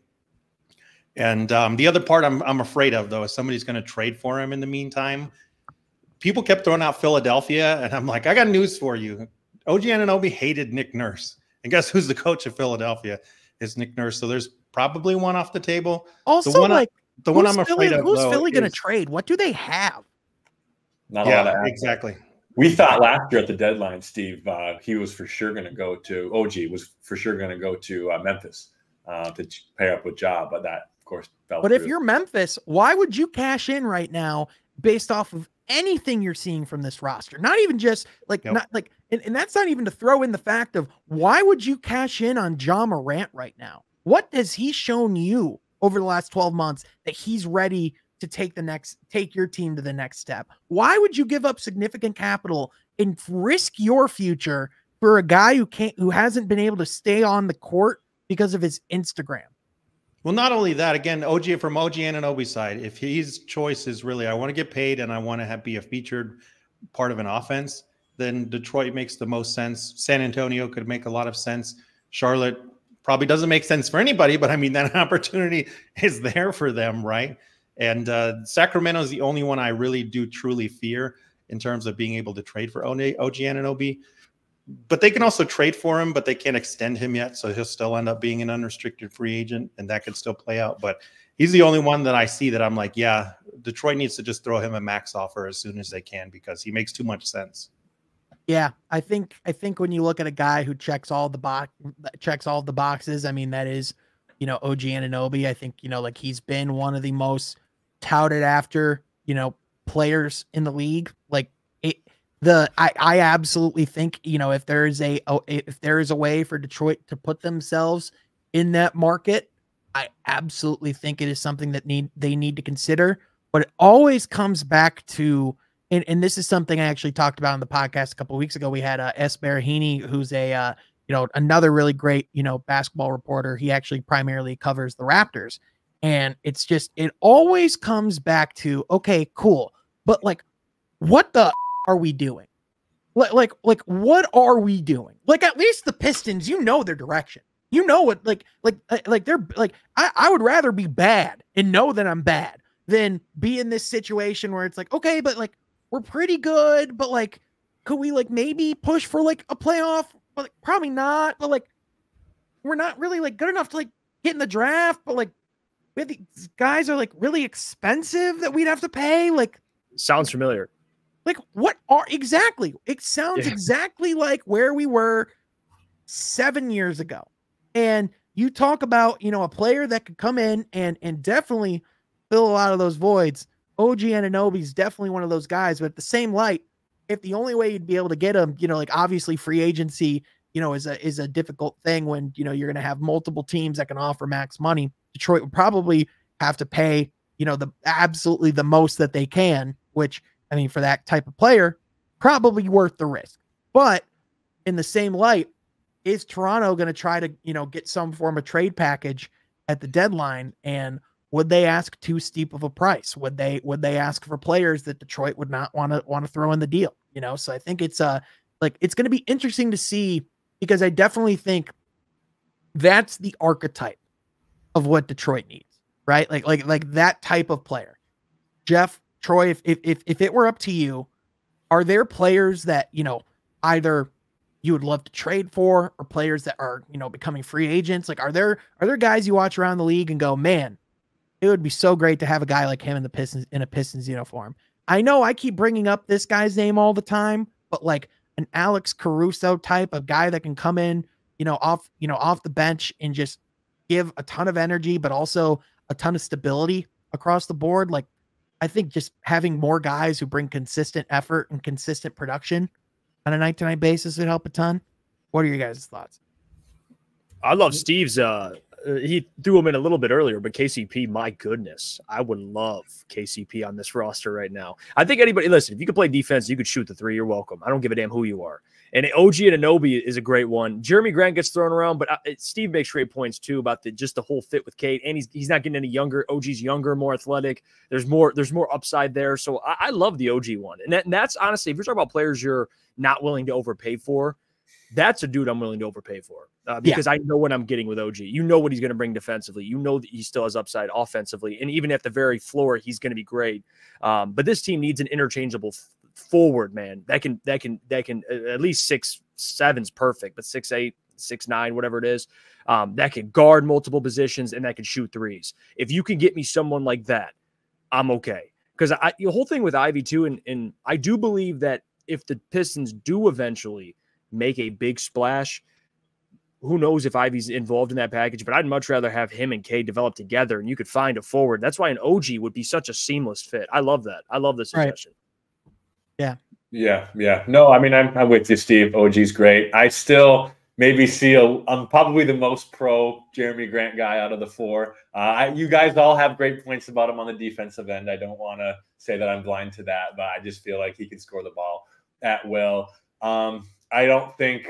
Speaker 4: And the other part I'm afraid of, though, is somebody's going to trade for him in the meantime. People kept throwing out Philadelphia, and I'm like, I got news for you. OG Anunoby hated Nick Nurse. And guess who's the coach of Philadelphia? Is Nick Nurse. So there's probably one off the table.
Speaker 1: Also,
Speaker 4: the one I'm afraid of,
Speaker 1: who's Philly going to trade? What do they have?
Speaker 3: Not a lot of
Speaker 4: exactly.
Speaker 3: We thought last year at the deadline, Steve, he was for sure going to go to OG was for sure going to go to Memphis to pair up with Ja, but that of course fell through.
Speaker 1: If you're Memphis, why would you cash in right now based off of anything you're seeing from this roster? Not even just and that's not even to throw in the fact of why would you cash in on Ja Morant right now? What has he shown you over the last 12 months that he's ready to take your team to the next step? Why would you give up significant capital and risk your future for a guy who hasn't been able to stay on the court because of his Instagram?
Speaker 4: Well, not only that, again, from OG Anunoby's side, if his choice is really, I want to get paid and I want to be a featured part of an offense, then Detroit makes the most sense. San Antonio could make a lot of sense. Charlotte probably doesn't make sense for anybody, but I mean, that opportunity is there for them, right? And Sacramento is the only one I really do truly fear in terms of being able to trade for OG Anunoby. But they can also trade for him, but they can't extend him yet. So he'll still end up being an unrestricted free agent, and that could still play out. But he's the only one that I see that I'm like, yeah, Detroit needs to just throw him a max offer as soon as they can because he makes too much sense.
Speaker 1: Yeah, I think when you look at a guy who checks all the boxes, I mean, that is, OG Anunoby. I think, like he's been one of the most touted after, players in the league. Like I absolutely think, if there is a way for Detroit to put themselves in that market, I absolutely think it is something that they need to consider. But it always comes back to, and this is something I actually talked about on the podcast a couple of weeks ago. We had S. Barahini, who's another really great, basketball reporter. He actually primarily covers the Raptors. And it's just, it always comes back to, okay, cool. But like, what the are we doing? Like, what are we doing? Like, at least the Pistons, their direction. What, they're like, I would rather be bad and know that I'm bad than be in this situation where it's like, okay, but like, we're pretty good, but like, could we like maybe push for like a playoff? But like, probably not. But like, we're not really like good enough to like get in the draft. But like, these guys are like really expensive that we'd have to pay. Like,
Speaker 2: sounds familiar.
Speaker 1: Like, what are exactly? It sounds exactly like where we were 7 years ago. And you talk about, a player that could come in and definitely fill a lot of those voids. OG Anunoby is definitely one of those guys, but at the same light, if the only way you'd be able to get him, like obviously free agency, is a difficult thing when, you're going to have multiple teams that can offer max money. Detroit would probably have to pay, absolutely the most that they can, which, I mean, for that type of player, probably worth the risk. But in the same light, is Toronto going to try to, get some form of trade package at the deadline? And would they ask too steep of a price? Would they ask for players that Detroit would not want to throw in the deal? So I think it's it's going to be interesting to see, because I definitely think that's the archetype of what Detroit needs, right? Like that type of player. Jeff, Troy, if it were up to you, are there players that, either you would love to trade for, or players that are, becoming free agents? Like, are there guys you watch around the league and go, man, it would be so great to have a guy like him in a Pistons uniform? I know I keep bringing up this guy's name all the time, but like an Alex Caruso type of guy that can come in, off the bench and just give a ton of energy, but also a ton of stability across the board. Like, I think just having more guys who bring consistent effort and consistent production on a night-to-night basis would help a ton. What are your guys' thoughts?
Speaker 2: I love Steve's. He threw him in a little bit earlier, but KCP, my goodness, I would love KCP on this roster right now. I think anybody, listen, if you could play defense, you could shoot the three, you're welcome. I don't give a damn who you are. And OG Anunoby is a great one. Jeremy Grant gets thrown around, but Steve makes great points too about just the whole fit with Cade. And he's not getting any younger. OG's younger, more athletic. There's more upside there. So I love the OG one. And that's honestly, if you're talking about players you're not willing to overpay for, that's a dude I'm willing to overpay for because I know what I'm getting with OG. What he's going to bring defensively. That he still has upside offensively. And even at the very floor, he's going to be great. But this team needs an interchangeable forward, man. That can at least 6'7" perfect, but 6'8", 6'9", whatever it is, that can guard multiple positions and that can shoot threes. If you can get me someone like that, I'm okay. Because the whole thing with Ivy too, and I do believe that if the Pistons do eventually make a big splash, who knows if Ivy's involved in that package, but I'd much rather have him and Cade develop together, and you could find a forward. That's why an OG would be such a seamless fit. I love that. I love this suggestion.
Speaker 1: Right.
Speaker 3: Yeah. No, I mean, I'm with you, Steve. OG's great. I still maybe see I'm probably the most pro Jeremy Grant guy out of the four. You guys all have great points about him on the defensive end. I don't want to say that I'm blind to that, but I just feel like he can score the ball at will. I don't think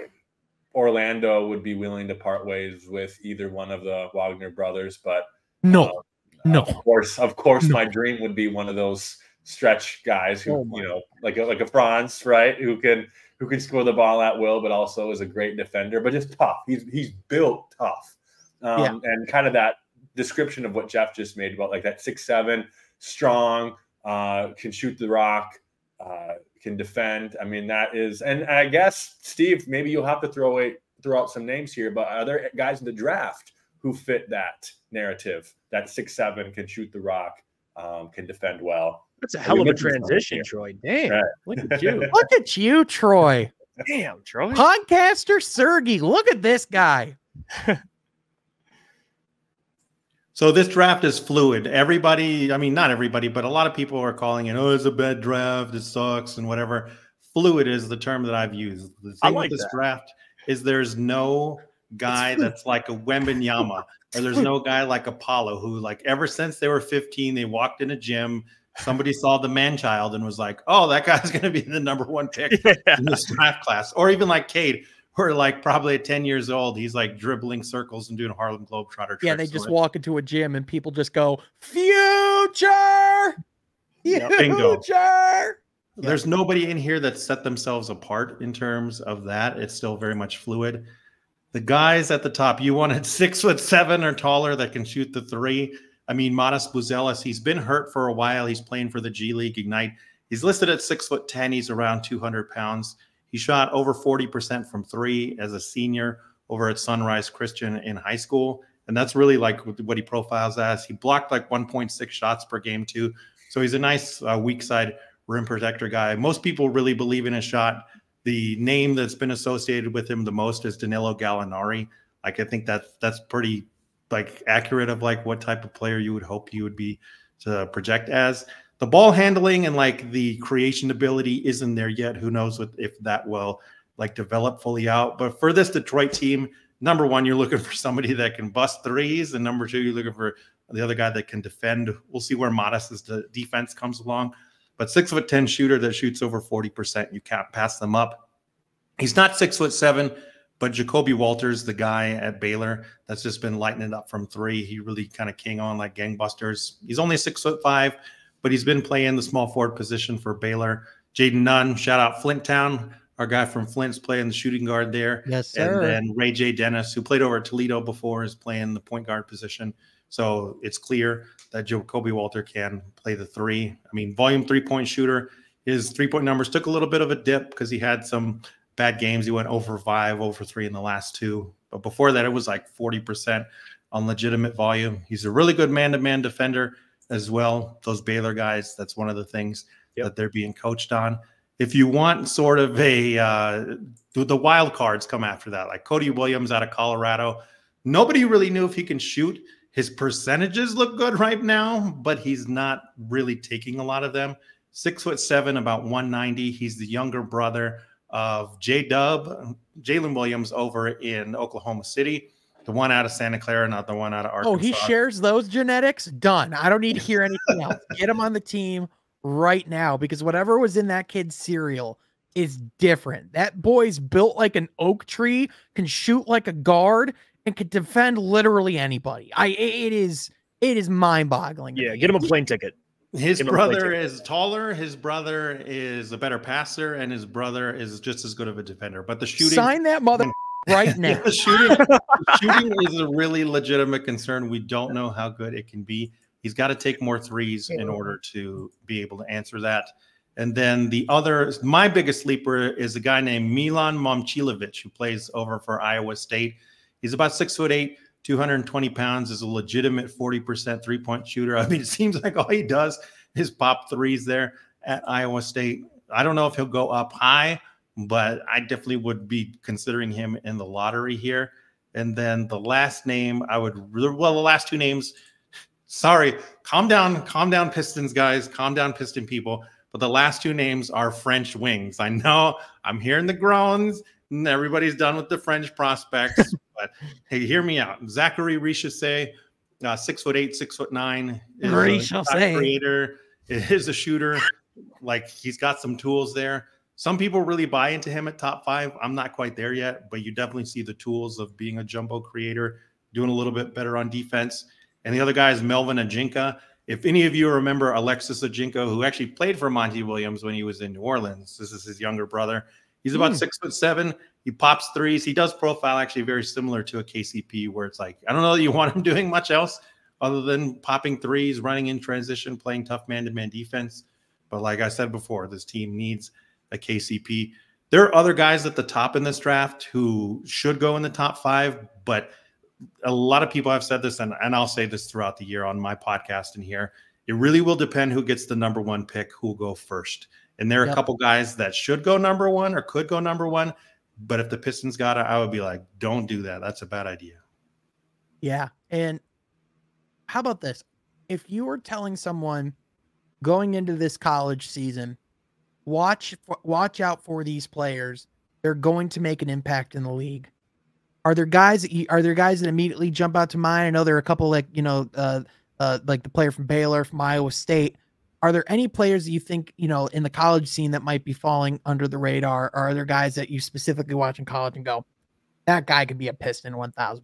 Speaker 3: Orlando would be willing to part ways with either one of the Wagner brothers, but
Speaker 1: no.
Speaker 3: Of course, my dream would be one of those stretch guys who, like a Franz, right? Who can score the ball at will, but also is a great defender, but just tough. He's built tough. And kind of that description of what Jeff just made about like that 6'7", strong, can shoot the rock, can defend. I mean, that is, and I guess, Steve, maybe you'll have to throw out some names here, but are there guys in the draft who fit that narrative? That 6'7", can shoot the rock, can defend well.
Speaker 2: That's a hell of a transition, Troy. Damn.
Speaker 3: Right.
Speaker 2: Look at you.
Speaker 1: Look at you, Troy.
Speaker 2: Damn, Troy.
Speaker 1: Podcaster Sergey. Look at this guy.
Speaker 4: So this draft is fluid. Everybody, I mean, not everybody, but a lot of people are calling it, oh, it's a bad draft, it sucks, and whatever. Fluid is the term that I've used. The thing with this draft is there's no guy that's like a Wembanyama, or there's no guy like Apollo who, like, ever since they were 15, they walked in a gym, somebody saw the man-child and was like, oh, that guy's going to be the #1 pick in this draft class. Or even like Cade, who are like probably at 10 years old, he's like dribbling circles and doing Harlem Globetrotter tricks.
Speaker 1: Yeah, they just walk into a gym and people just go, future!
Speaker 4: Bingo.
Speaker 1: Future!
Speaker 4: There's nobody in here that set themselves apart in terms of that. It's still very much fluid. The guys at the top, you wanted 6'7" or taller that can shoot the three. I mean, Matas Buzelis, he's been hurt for a while. He's playing for the G League Ignite. He's listed at 6'10". He's around 200 pounds. He shot over 40% from three as a senior over at Sunrise Christian in high school. And that's really like what he profiles as. He blocked like 1.6 shots per game too. So he's a nice weak side rim protector guy. Most people really believe in his shot. The name that's been associated with him the most is Danilo Gallinari. Like, I think that's pretty like accurate of like what type of player you would hope you would be to project as. The ball handling and like the creation ability isn't there yet. Who knows if that will like develop fully out. But for this Detroit team, #1, you're looking for somebody that can bust threes, and #2, you're looking for the other guy that can defend. We'll see where Modest's defense comes along. But 6'10" shooter that shoots over 40%, you can't pass them up. He's not 6'7", but Jacoby Walters, the guy at Baylor that's just been lighting it up from three. He really kind of came on like gangbusters. He's only 6'5", but he's been playing the small forward position for Baylor. Jaden Nunn, shout out Flinttown. Our guy from Flint's playing the shooting guard there.
Speaker 1: Yes, sir.
Speaker 4: And then Ray J. Dennis, who played over at Toledo before, is playing the point guard position. So it's clear that Jacoby Walter can play the three. I mean, volume three-point shooter. His three-point numbers took a little bit of a dip because he had some bad games. He went 0-for-5, 0-for-3 in the last two. But before that, it was like 40% on legitimate volume. He's a really good man-to-man defender as well. Those Baylor guys, that's one of the things that they're being coached on. If you want sort of the wild cards come after that, like Cody Williams out of Colorado. Nobody really knew if he can shoot. His percentages look good right now, but he's not really taking a lot of them. 6'7", about 190. He's the younger brother of Jalen Williams over in Oklahoma City. The one out of Santa Clara, not the one out of Arkansas.
Speaker 1: Oh, he shares those genetics? Done. I don't need to hear anything else. Get him on the team right now, because whatever was in that kid's cereal is different. That boy's built like an oak tree, can shoot like a guard, and can defend literally anybody. It is mind-boggling.
Speaker 2: Yeah, get him a plane ticket.
Speaker 4: His brother is taller, his brother is a better passer, and his brother is just as good of a defender. But the shooting,
Speaker 1: sign that mother right now.
Speaker 4: The shooting is a really legitimate concern. We don't know how good it can be. He's got to take more threes in order to be able to answer that. And then my biggest sleeper is a guy named Milan Momcilovic, who plays over for Iowa State. He's about 6'8", 220 pounds, is a legitimate 40% three-point shooter. I mean, it seems like all he does is pop threes there at Iowa State. I don't know if he'll go up high, but I definitely would be considering him in the lottery here. And then the last name the last two names, sorry, calm down, Pistons guys, calm down, Piston people. But the last two names are French wings. I know I'm hearing the groans Everybody's done with the French prospects. But hey, hear me out. Zachary Richesse, 6'8", 6'9", is a shot creator, is a shooter. Like, he's got some tools there. Some people really buy into him at top 5. I'm not quite there yet, but you definitely see the tools of being a jumbo creator, doing a little bit better on defense. And the other guy is Melvin Ajinka. If any of you remember Alexis Ajinka, who actually played for Monty Williams when he was in New Orleans, this is his younger brother. He's about 6'7". He pops threes. He does profile actually very similar to a KCP, where it's like, I don't know that you want him doing much else other than popping threes, running in transition, playing tough man-to-man defense. But like I said before, this team needs a KCP. There are other guys at the top in this draft who should go in the top 5, but a lot of people have said this, and I'll say this throughout the year on my podcast and here. It really will depend who gets the number 1 pick, who will go first. And there are a couple guys that should go number 1 or could go number 1. But if the Pistons got it, I would be like, don't do that. That's a bad idea.
Speaker 1: Yeah. And how about this? If you were telling someone going into this college season, watch out for these players, they're going to make an impact in the league. Are there guys that immediately jump out to mind? I know there are a couple, like, like the player from Baylor, from Iowa State. Are there any players that you think, in the college scene that might be falling under the radar? Or are there guys that you specifically watch in college and go, that guy could be a Piston 1,000%?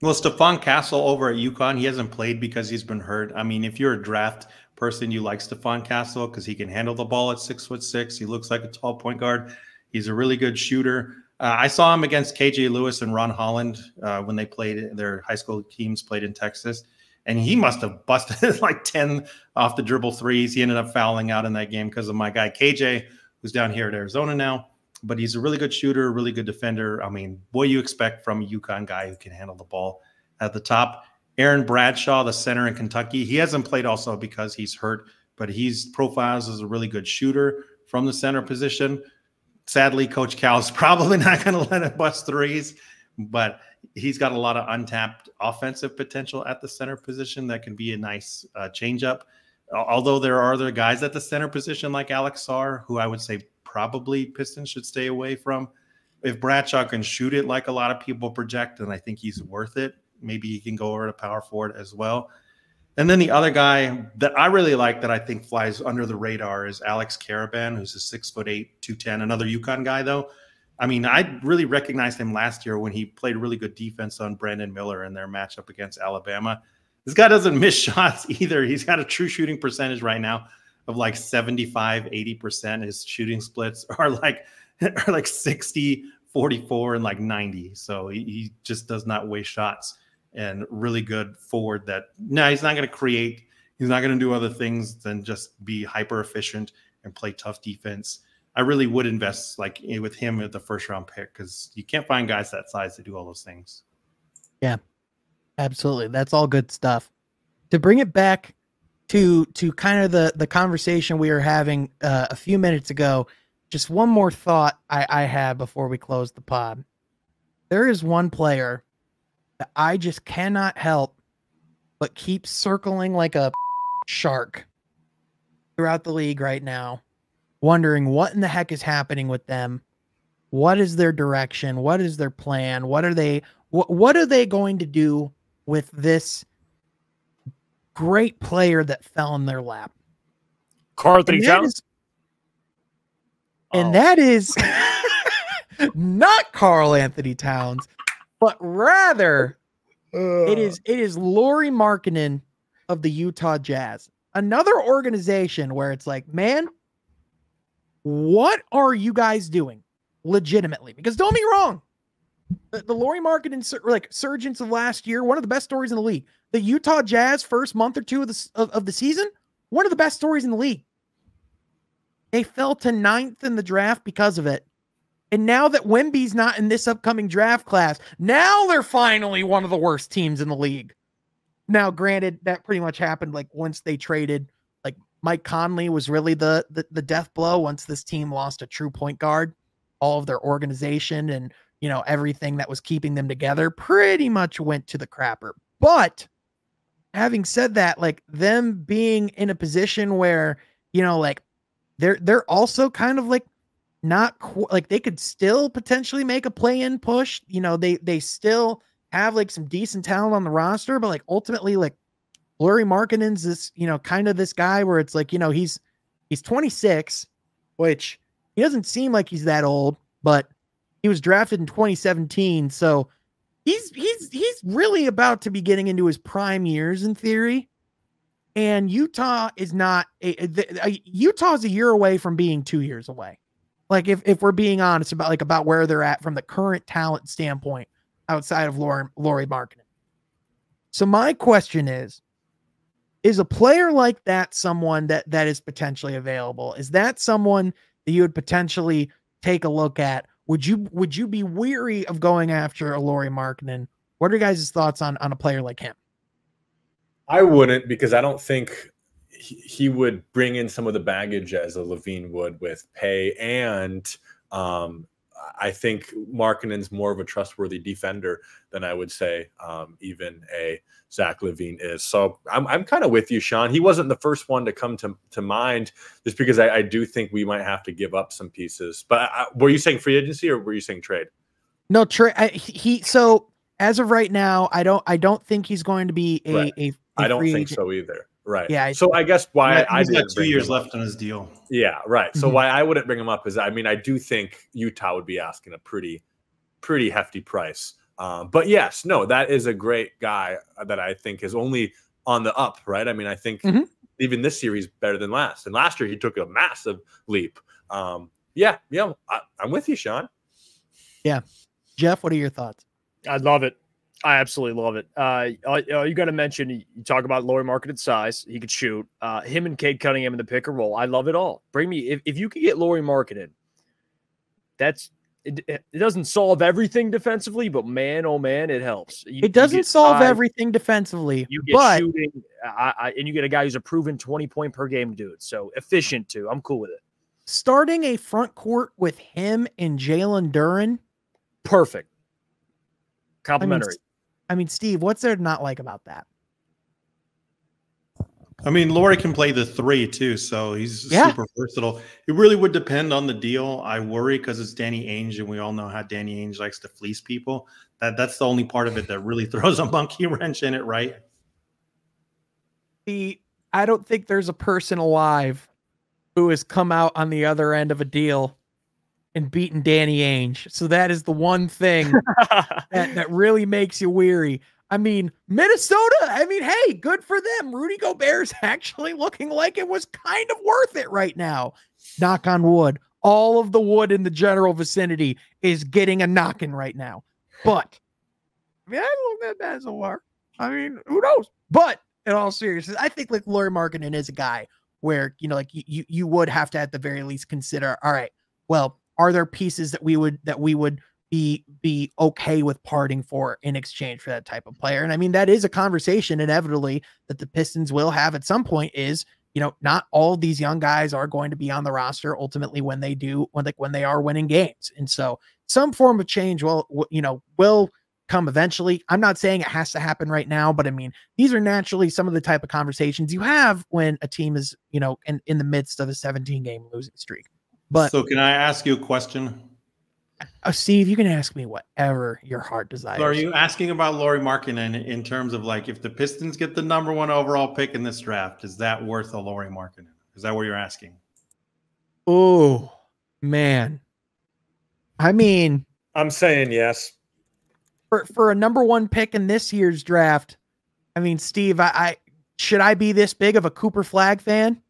Speaker 4: Well, Stephon Castle over at UConn, he hasn't played because he's been hurt. I mean, if you're a draft person, you like Stephon Castle because he can handle the ball at 6'6". He looks like a tall point guard. He's a really good shooter. I saw him against KJ Lewis and Ron Holland when they played, their high school teams played in Texas. And he must have busted like 10 off the dribble threes. He ended up fouling out in that game because of my guy KJ, who's down here at Arizona now. But he's a really good shooter, really good defender. I mean, what you expect from a UConn guy who can handle the ball at the top. Aaron Bradshaw, the center in Kentucky. He hasn't played also because he's hurt, but he's profiles as a really good shooter from the center position. Sadly, Coach Cal is probably not going to let him bust threes, but he's got a lot of untapped offensive potential at the center position that can be a nice changeup. Although there are other guys at the center position like Alex Sarr, who I would say probably Pistons should stay away from. If Bradshaw can shoot it like a lot of people project, then I think he's worth it. Maybe he can go over to power forward as well. And then the other guy that I really like that I think flies under the radar is Alex Caravan, who's a 6'8", 210, another UConn guy though. I mean, I really recognized him last year when he played really good defense on Brandon Miller in their matchup against Alabama. This guy doesn't miss shots either. He's got a true shooting percentage right now of like 75, 80%. His shooting splits are like 60, 44, and like 90. So he just does not waste shots, and really good forward that, no, he's not going to create. He's not going to do other things than just be hyper efficient and play tough defense. I really would invest like with him at the first round pick because you can't find guys that size to do all those things.
Speaker 1: Yeah, absolutely. That's all good stuff. To bring it back to kind of the conversation we were having a few minutes ago, just one more thought I had before we close the pod. There is one player that I just cannot help but keep circling like a shark throughout the league right now, wondering what in the heck is happening with them. What is their direction? What is their plan? What are they going to do with this great player that fell in their lap?
Speaker 2: Carl-Anthony Towns.
Speaker 1: And that is not Karl-Anthony Towns, but rather it is Lauri Markkanen of the Utah Jazz. Another organization where it's like, man, what are you guys doing legitimately? Because don't be wrong, the Lauri Markkanen surgence of last year, one of the best stories in the league. The Utah Jazz first month or two of the season, one of the best stories in the league. They fell to 9th in the draft because of it. And now that Wemby's not in this upcoming draft class, now they're finally one of the worst teams in the league. Now, granted, that pretty much happened like once they traded, like Mike Conley was really the death blow once this team lost a true point guard. All of their organization and, everything that was keeping them together pretty much went to the crapper. But having said that, like them being in a position where, like they're also kind of like like they could still potentially make a play-in push. They still have like some decent talent on the roster, but like ultimately, like Lauri Markkanen's this, kind of this guy where it's like, he's 26, which he doesn't seem like he's that old, but he was drafted in 2017. So he's really about to be getting into his prime years in theory. And Utah is not Utah's a year away from being 2 years away. Like if we're being honest about where they're at from the current talent standpoint outside of Lauri Markkanen. So my question is a player like that someone that is potentially available? Is that someone that you would potentially take a look at? Would you be weary of going after a Lauri Markkanen? What are your guys' thoughts on a player like him?
Speaker 3: I wouldn't, because I don't think he would bring in some of the baggage as a Levine would with pay. And I think Markkanen's more of a trustworthy defender than I would say even a Zach LaVine is. So I'm kind of with you, Sean. He wasn't the first one to come to mind, just because I do think we might have to give up some pieces. But were you saying free agency or were you saying trade?
Speaker 1: No, trade. So as of right now, I don't think he's going to be a
Speaker 3: I don't think
Speaker 1: agent.
Speaker 3: so either. Right.
Speaker 1: Yeah.
Speaker 3: So I guess why
Speaker 4: he's got 2 years left on his deal.
Speaker 3: Yeah. Right. So why I wouldn't bring him up is, I mean, I do think Utah would be asking a pretty hefty price. But yes, no, that is a great guy that I think is only on the up. Right. I mean, I think even this year he's better than last. And last year he took a massive leap. I'm with you, Sean.
Speaker 1: Yeah. Jeff, what are your thoughts?
Speaker 2: I love it. I absolutely love it. You got to mention, you talk about Lauri Markkanen's size. He could shoot. Him and Cade Cunningham in the pick and roll. I love it all. Bring me, if you could get Lauri Markkanen, it doesn't solve everything defensively, but man, oh man, it helps.
Speaker 1: It doesn't solve everything defensively.
Speaker 2: You get shooting, and you get a guy who's a proven 20-point per game dude. So efficient too. I'm cool with it.
Speaker 1: Starting a front court with him and Jalen Duren.
Speaker 2: Perfect. Complimentary.
Speaker 1: I mean, Steve, what's there to not like about that?
Speaker 4: I mean, Lauri can play the 3 too, so he's super versatile. It really would depend on the deal. I worry because it's Danny Ainge, and we all know how Danny Ainge likes to fleece people. That's the only part of it that really throws a monkey wrench in it, right?
Speaker 1: I don't think there's a person alive who has come out on the other end of a deal and beaten Danny Ainge. So that is the one thing that really makes you weary. I mean, Minnesota, I mean, hey, good for them. Rudy Gobert's actually looking like it was kind of worth it right now. Knock on wood. All of the wood in the general vicinity is getting a knocking right now. But, I mean, I don't know if that's a war. I mean, who knows? But in all seriousness, I think like Lauri Markkanen is a guy where, like you would have to at the very least consider, all right, well, are there pieces that we would be okay with parting for in exchange for that type of player? And I mean, that is a conversation inevitably that the Pistons will have at some point is, not all of these young guys are going to be on the roster ultimately when they are winning games. And so some form of change will come eventually. I'm not saying it has to happen right now, but I mean, these are naturally some of the type of conversations you have when a team is, in the midst of a 17-game losing streak. But
Speaker 4: so can I ask you a question?
Speaker 1: Steve, you can ask me whatever your heart desires.
Speaker 4: So are you asking about Lauri Markkanen in terms of like, if the Pistons get the #1 overall pick in this draft, is that worth a Lauri Markkanen? Is that what you're asking?
Speaker 1: Oh, man. I mean,
Speaker 3: I'm saying yes.
Speaker 1: For a #1 pick in this year's draft, I mean, Steve, I should I be this big of a Cooper Flag fan?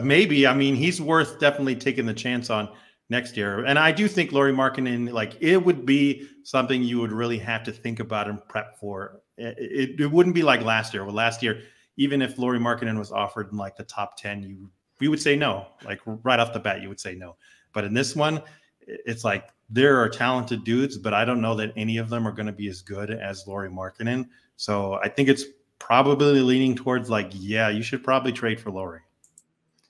Speaker 4: Maybe. I mean, he's worth definitely taking the chance on next year. And I do think Lauri Markkanen, like, it would be something you would really have to think about and prep for. It wouldn't be like last year. Well, last year, even if Lauri Markkanen was offered in like the top 10, we would say no. Like right off the bat, you would say no. But in this one, it's like there are talented dudes, but I don't know that any of them are going to be as good as Lauri Markkanen. So I think it's probably leaning towards like, yeah, you should probably trade for Lauri.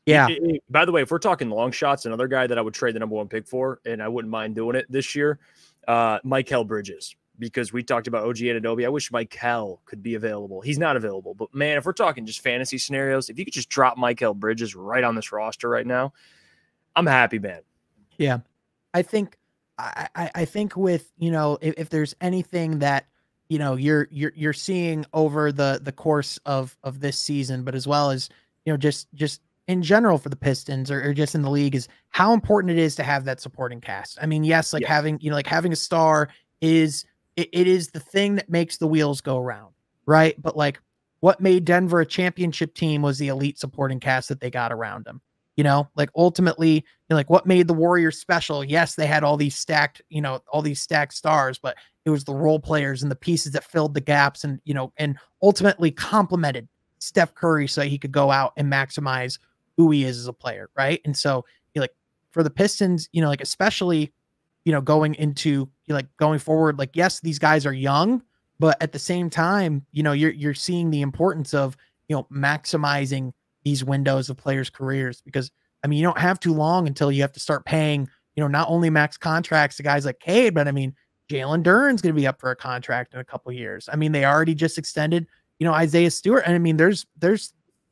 Speaker 1: Yeah.
Speaker 2: By the way, if we're talking long shots, another guy that I would trade the #1 pick for, and I wouldn't mind doing it this year, Mikal Bridges, because we talked about OG Anunoby. I wish Mikal could be available. He's not available. But, man, if we're talking just fantasy scenarios, if you could just drop Mikal Bridges right on this roster right now, I'm happy, man.
Speaker 1: Yeah. I think with, if there's anything that, you're seeing over the course of this season, but as well as, just in general for the Pistons or just in the league, is how important it is to have that supporting cast. I mean, yes, like having a star is, it is the thing that makes the wheels go around. Right. But like what made Denver a championship team was the elite supporting cast that they got around them. Like ultimately, like what made the Warriors special? Yes, they had all these stacked stars, but it was the role players and the pieces that filled the gaps and, and ultimately complemented Steph Curry so he could go out and maximize who he is as a player. Right. And so like for the Pistons, like especially, going forward, like, yes, these guys are young, but at the same time, you're seeing the importance of, maximizing these windows of players' careers, because I mean, you don't have too long until you have to start paying, not only max contracts to guys like Cade, but I mean, Jalen Duren's going to be up for a contract in a couple of years. I mean, they already just extended, Isaiah Stewart. And I mean, there's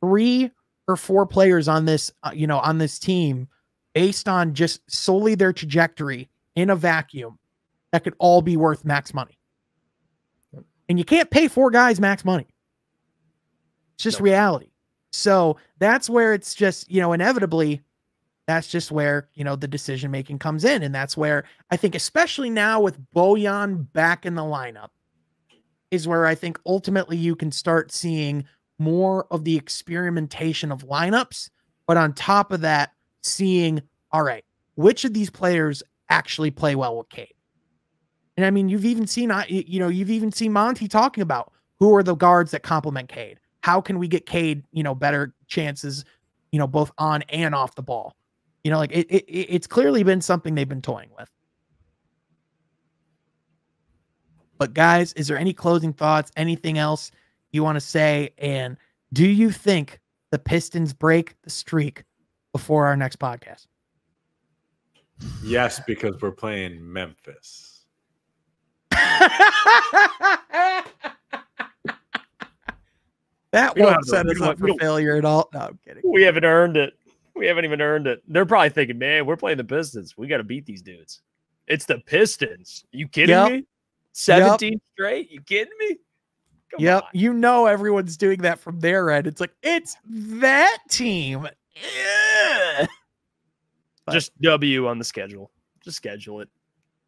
Speaker 1: 3 or 4 players on this, on this team based on just solely their trajectory in a vacuum that could all be worth max money. And you can't pay 4 guys max money. It's just reality. So that's where it's just, inevitably, that's just where, the decision-making comes in. And that's where I think, especially now with Bojan back in the lineup, is where I think ultimately you can start seeing more of the experimentation of lineups. But on top of that, seeing, all right, which of these players actually play well with Cade? And I mean, you've even seen Monty talking about who are the guards that complement Cade. How can we get Cade, better chances, both on and off the ball? Like it's clearly been something they've been toying with. But guys, is there any closing thoughts? Anything else you want to say? And do you think the Pistons break the streak before our next podcast?
Speaker 3: Yes, because we're playing Memphis.
Speaker 1: That won't set us up for failure at all. No, I'm kidding.
Speaker 2: We haven't earned it. We haven't even earned it. They're probably thinking, man, we're playing the Pistons. We got to beat these dudes. It's the Pistons. You kidding me? 17 straight? You kidding me? Come
Speaker 1: on. Everyone's doing that from their end. It's like, it's that team. Yeah.
Speaker 2: Just W on the schedule. Just schedule it.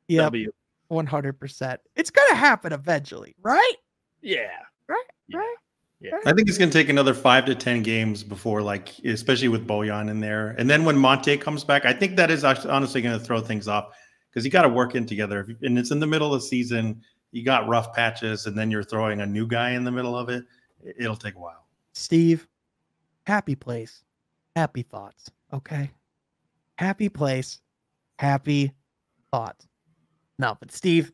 Speaker 1: Yeah.
Speaker 2: W.
Speaker 1: 100%. It's going to happen eventually, right?
Speaker 2: Yeah.
Speaker 1: Right? Right?
Speaker 2: Yeah.
Speaker 4: I think it's going to take another 5 to 10 games before, like, especially with Bojan in there. And then when Monte comes back, I think that is honestly going to throw things off because you got to work in together. And it's in the middle of the season. You got rough patches, and then you're throwing a new guy in the middle of it. It'll take a while.
Speaker 1: Steve, happy place, happy thoughts. Okay. Happy place, happy thoughts. No, but Steve,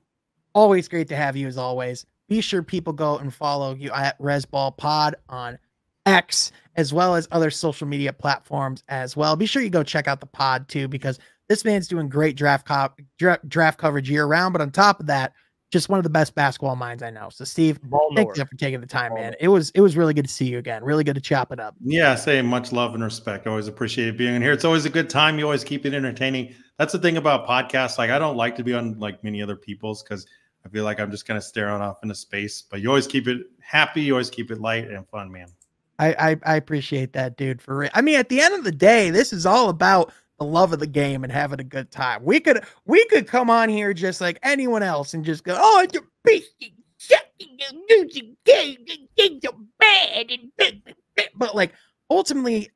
Speaker 1: always great to have you as always. Be sure people go and follow you at ResBallPod on X, as well as other social media platforms as well. Be sure you go check out the pod too, because this man's doing great draft coverage year round. But on top of that, just one of the best basketball minds I know. So Steve, thanks for taking the time, man. It was really good to see you again. Really good to chop it up.
Speaker 4: Yeah, same. Much love and respect. Always appreciate being in here. It's always a good time. You always keep it entertaining. That's the thing about podcasts. Like, I don't like to be on like many other people's because I feel like I'm just kind of staring off into space, but you always keep it happy. You always keep it light and fun, man.
Speaker 1: I appreciate that, dude. For real. I mean, at the end of the day, this is all about the love of the game and having a good time. We could come on here just like anyone else and just go, oh, it's a beast, but like ultimately,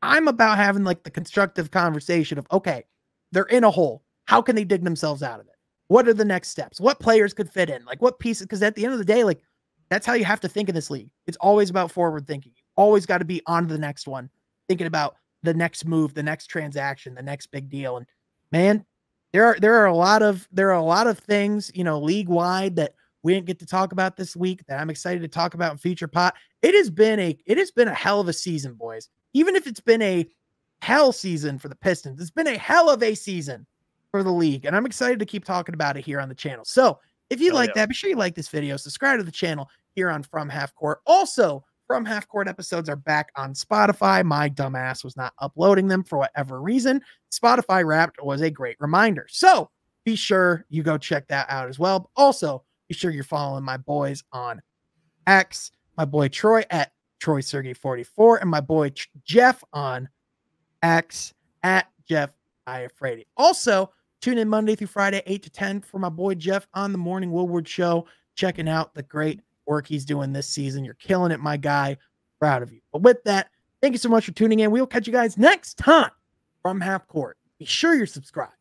Speaker 1: I'm about having like the constructive conversation of, okay, they're in a hole. How can they dig themselves out of it? What are the next steps? What players could fit in? Like what pieces? Because at the end of the day, like that's how you have to think in this league. It's always about forward thinking. You always got to be on to the next one, thinking about the next move, the next transaction, the next big deal. And man, there are a lot of things, league wide that we didn't get to talk about this week that I'm excited to talk about in future pot. It has been a hell of a season, boys. Even if it's been a hell season for the Pistons, it's been a hell of a season for the league. And I'm excited to keep talking about it here on the channel. So if you like that, be sure you like this video, subscribe to the channel here on From Half Court. Also From Half Court episodes are back on Spotify. My dumbass was not uploading them for whatever reason. Spotify Wrapped was a great reminder. So be sure you go check that out as well. Also, be sure you're following my boys on X, my boy Troy at TroySergey44, and my boy Jeff on X at Jeff Iafredi. Also, tune in Monday through Friday, 8 to 10 for my boy Jeff on the Morning Woodward Show, checking out the great work he's doing this season. You're killing it, my guy. Proud of you. But with that, thank you so much for tuning in. We'll catch you guys next time from Half Court. Be sure you're subscribed.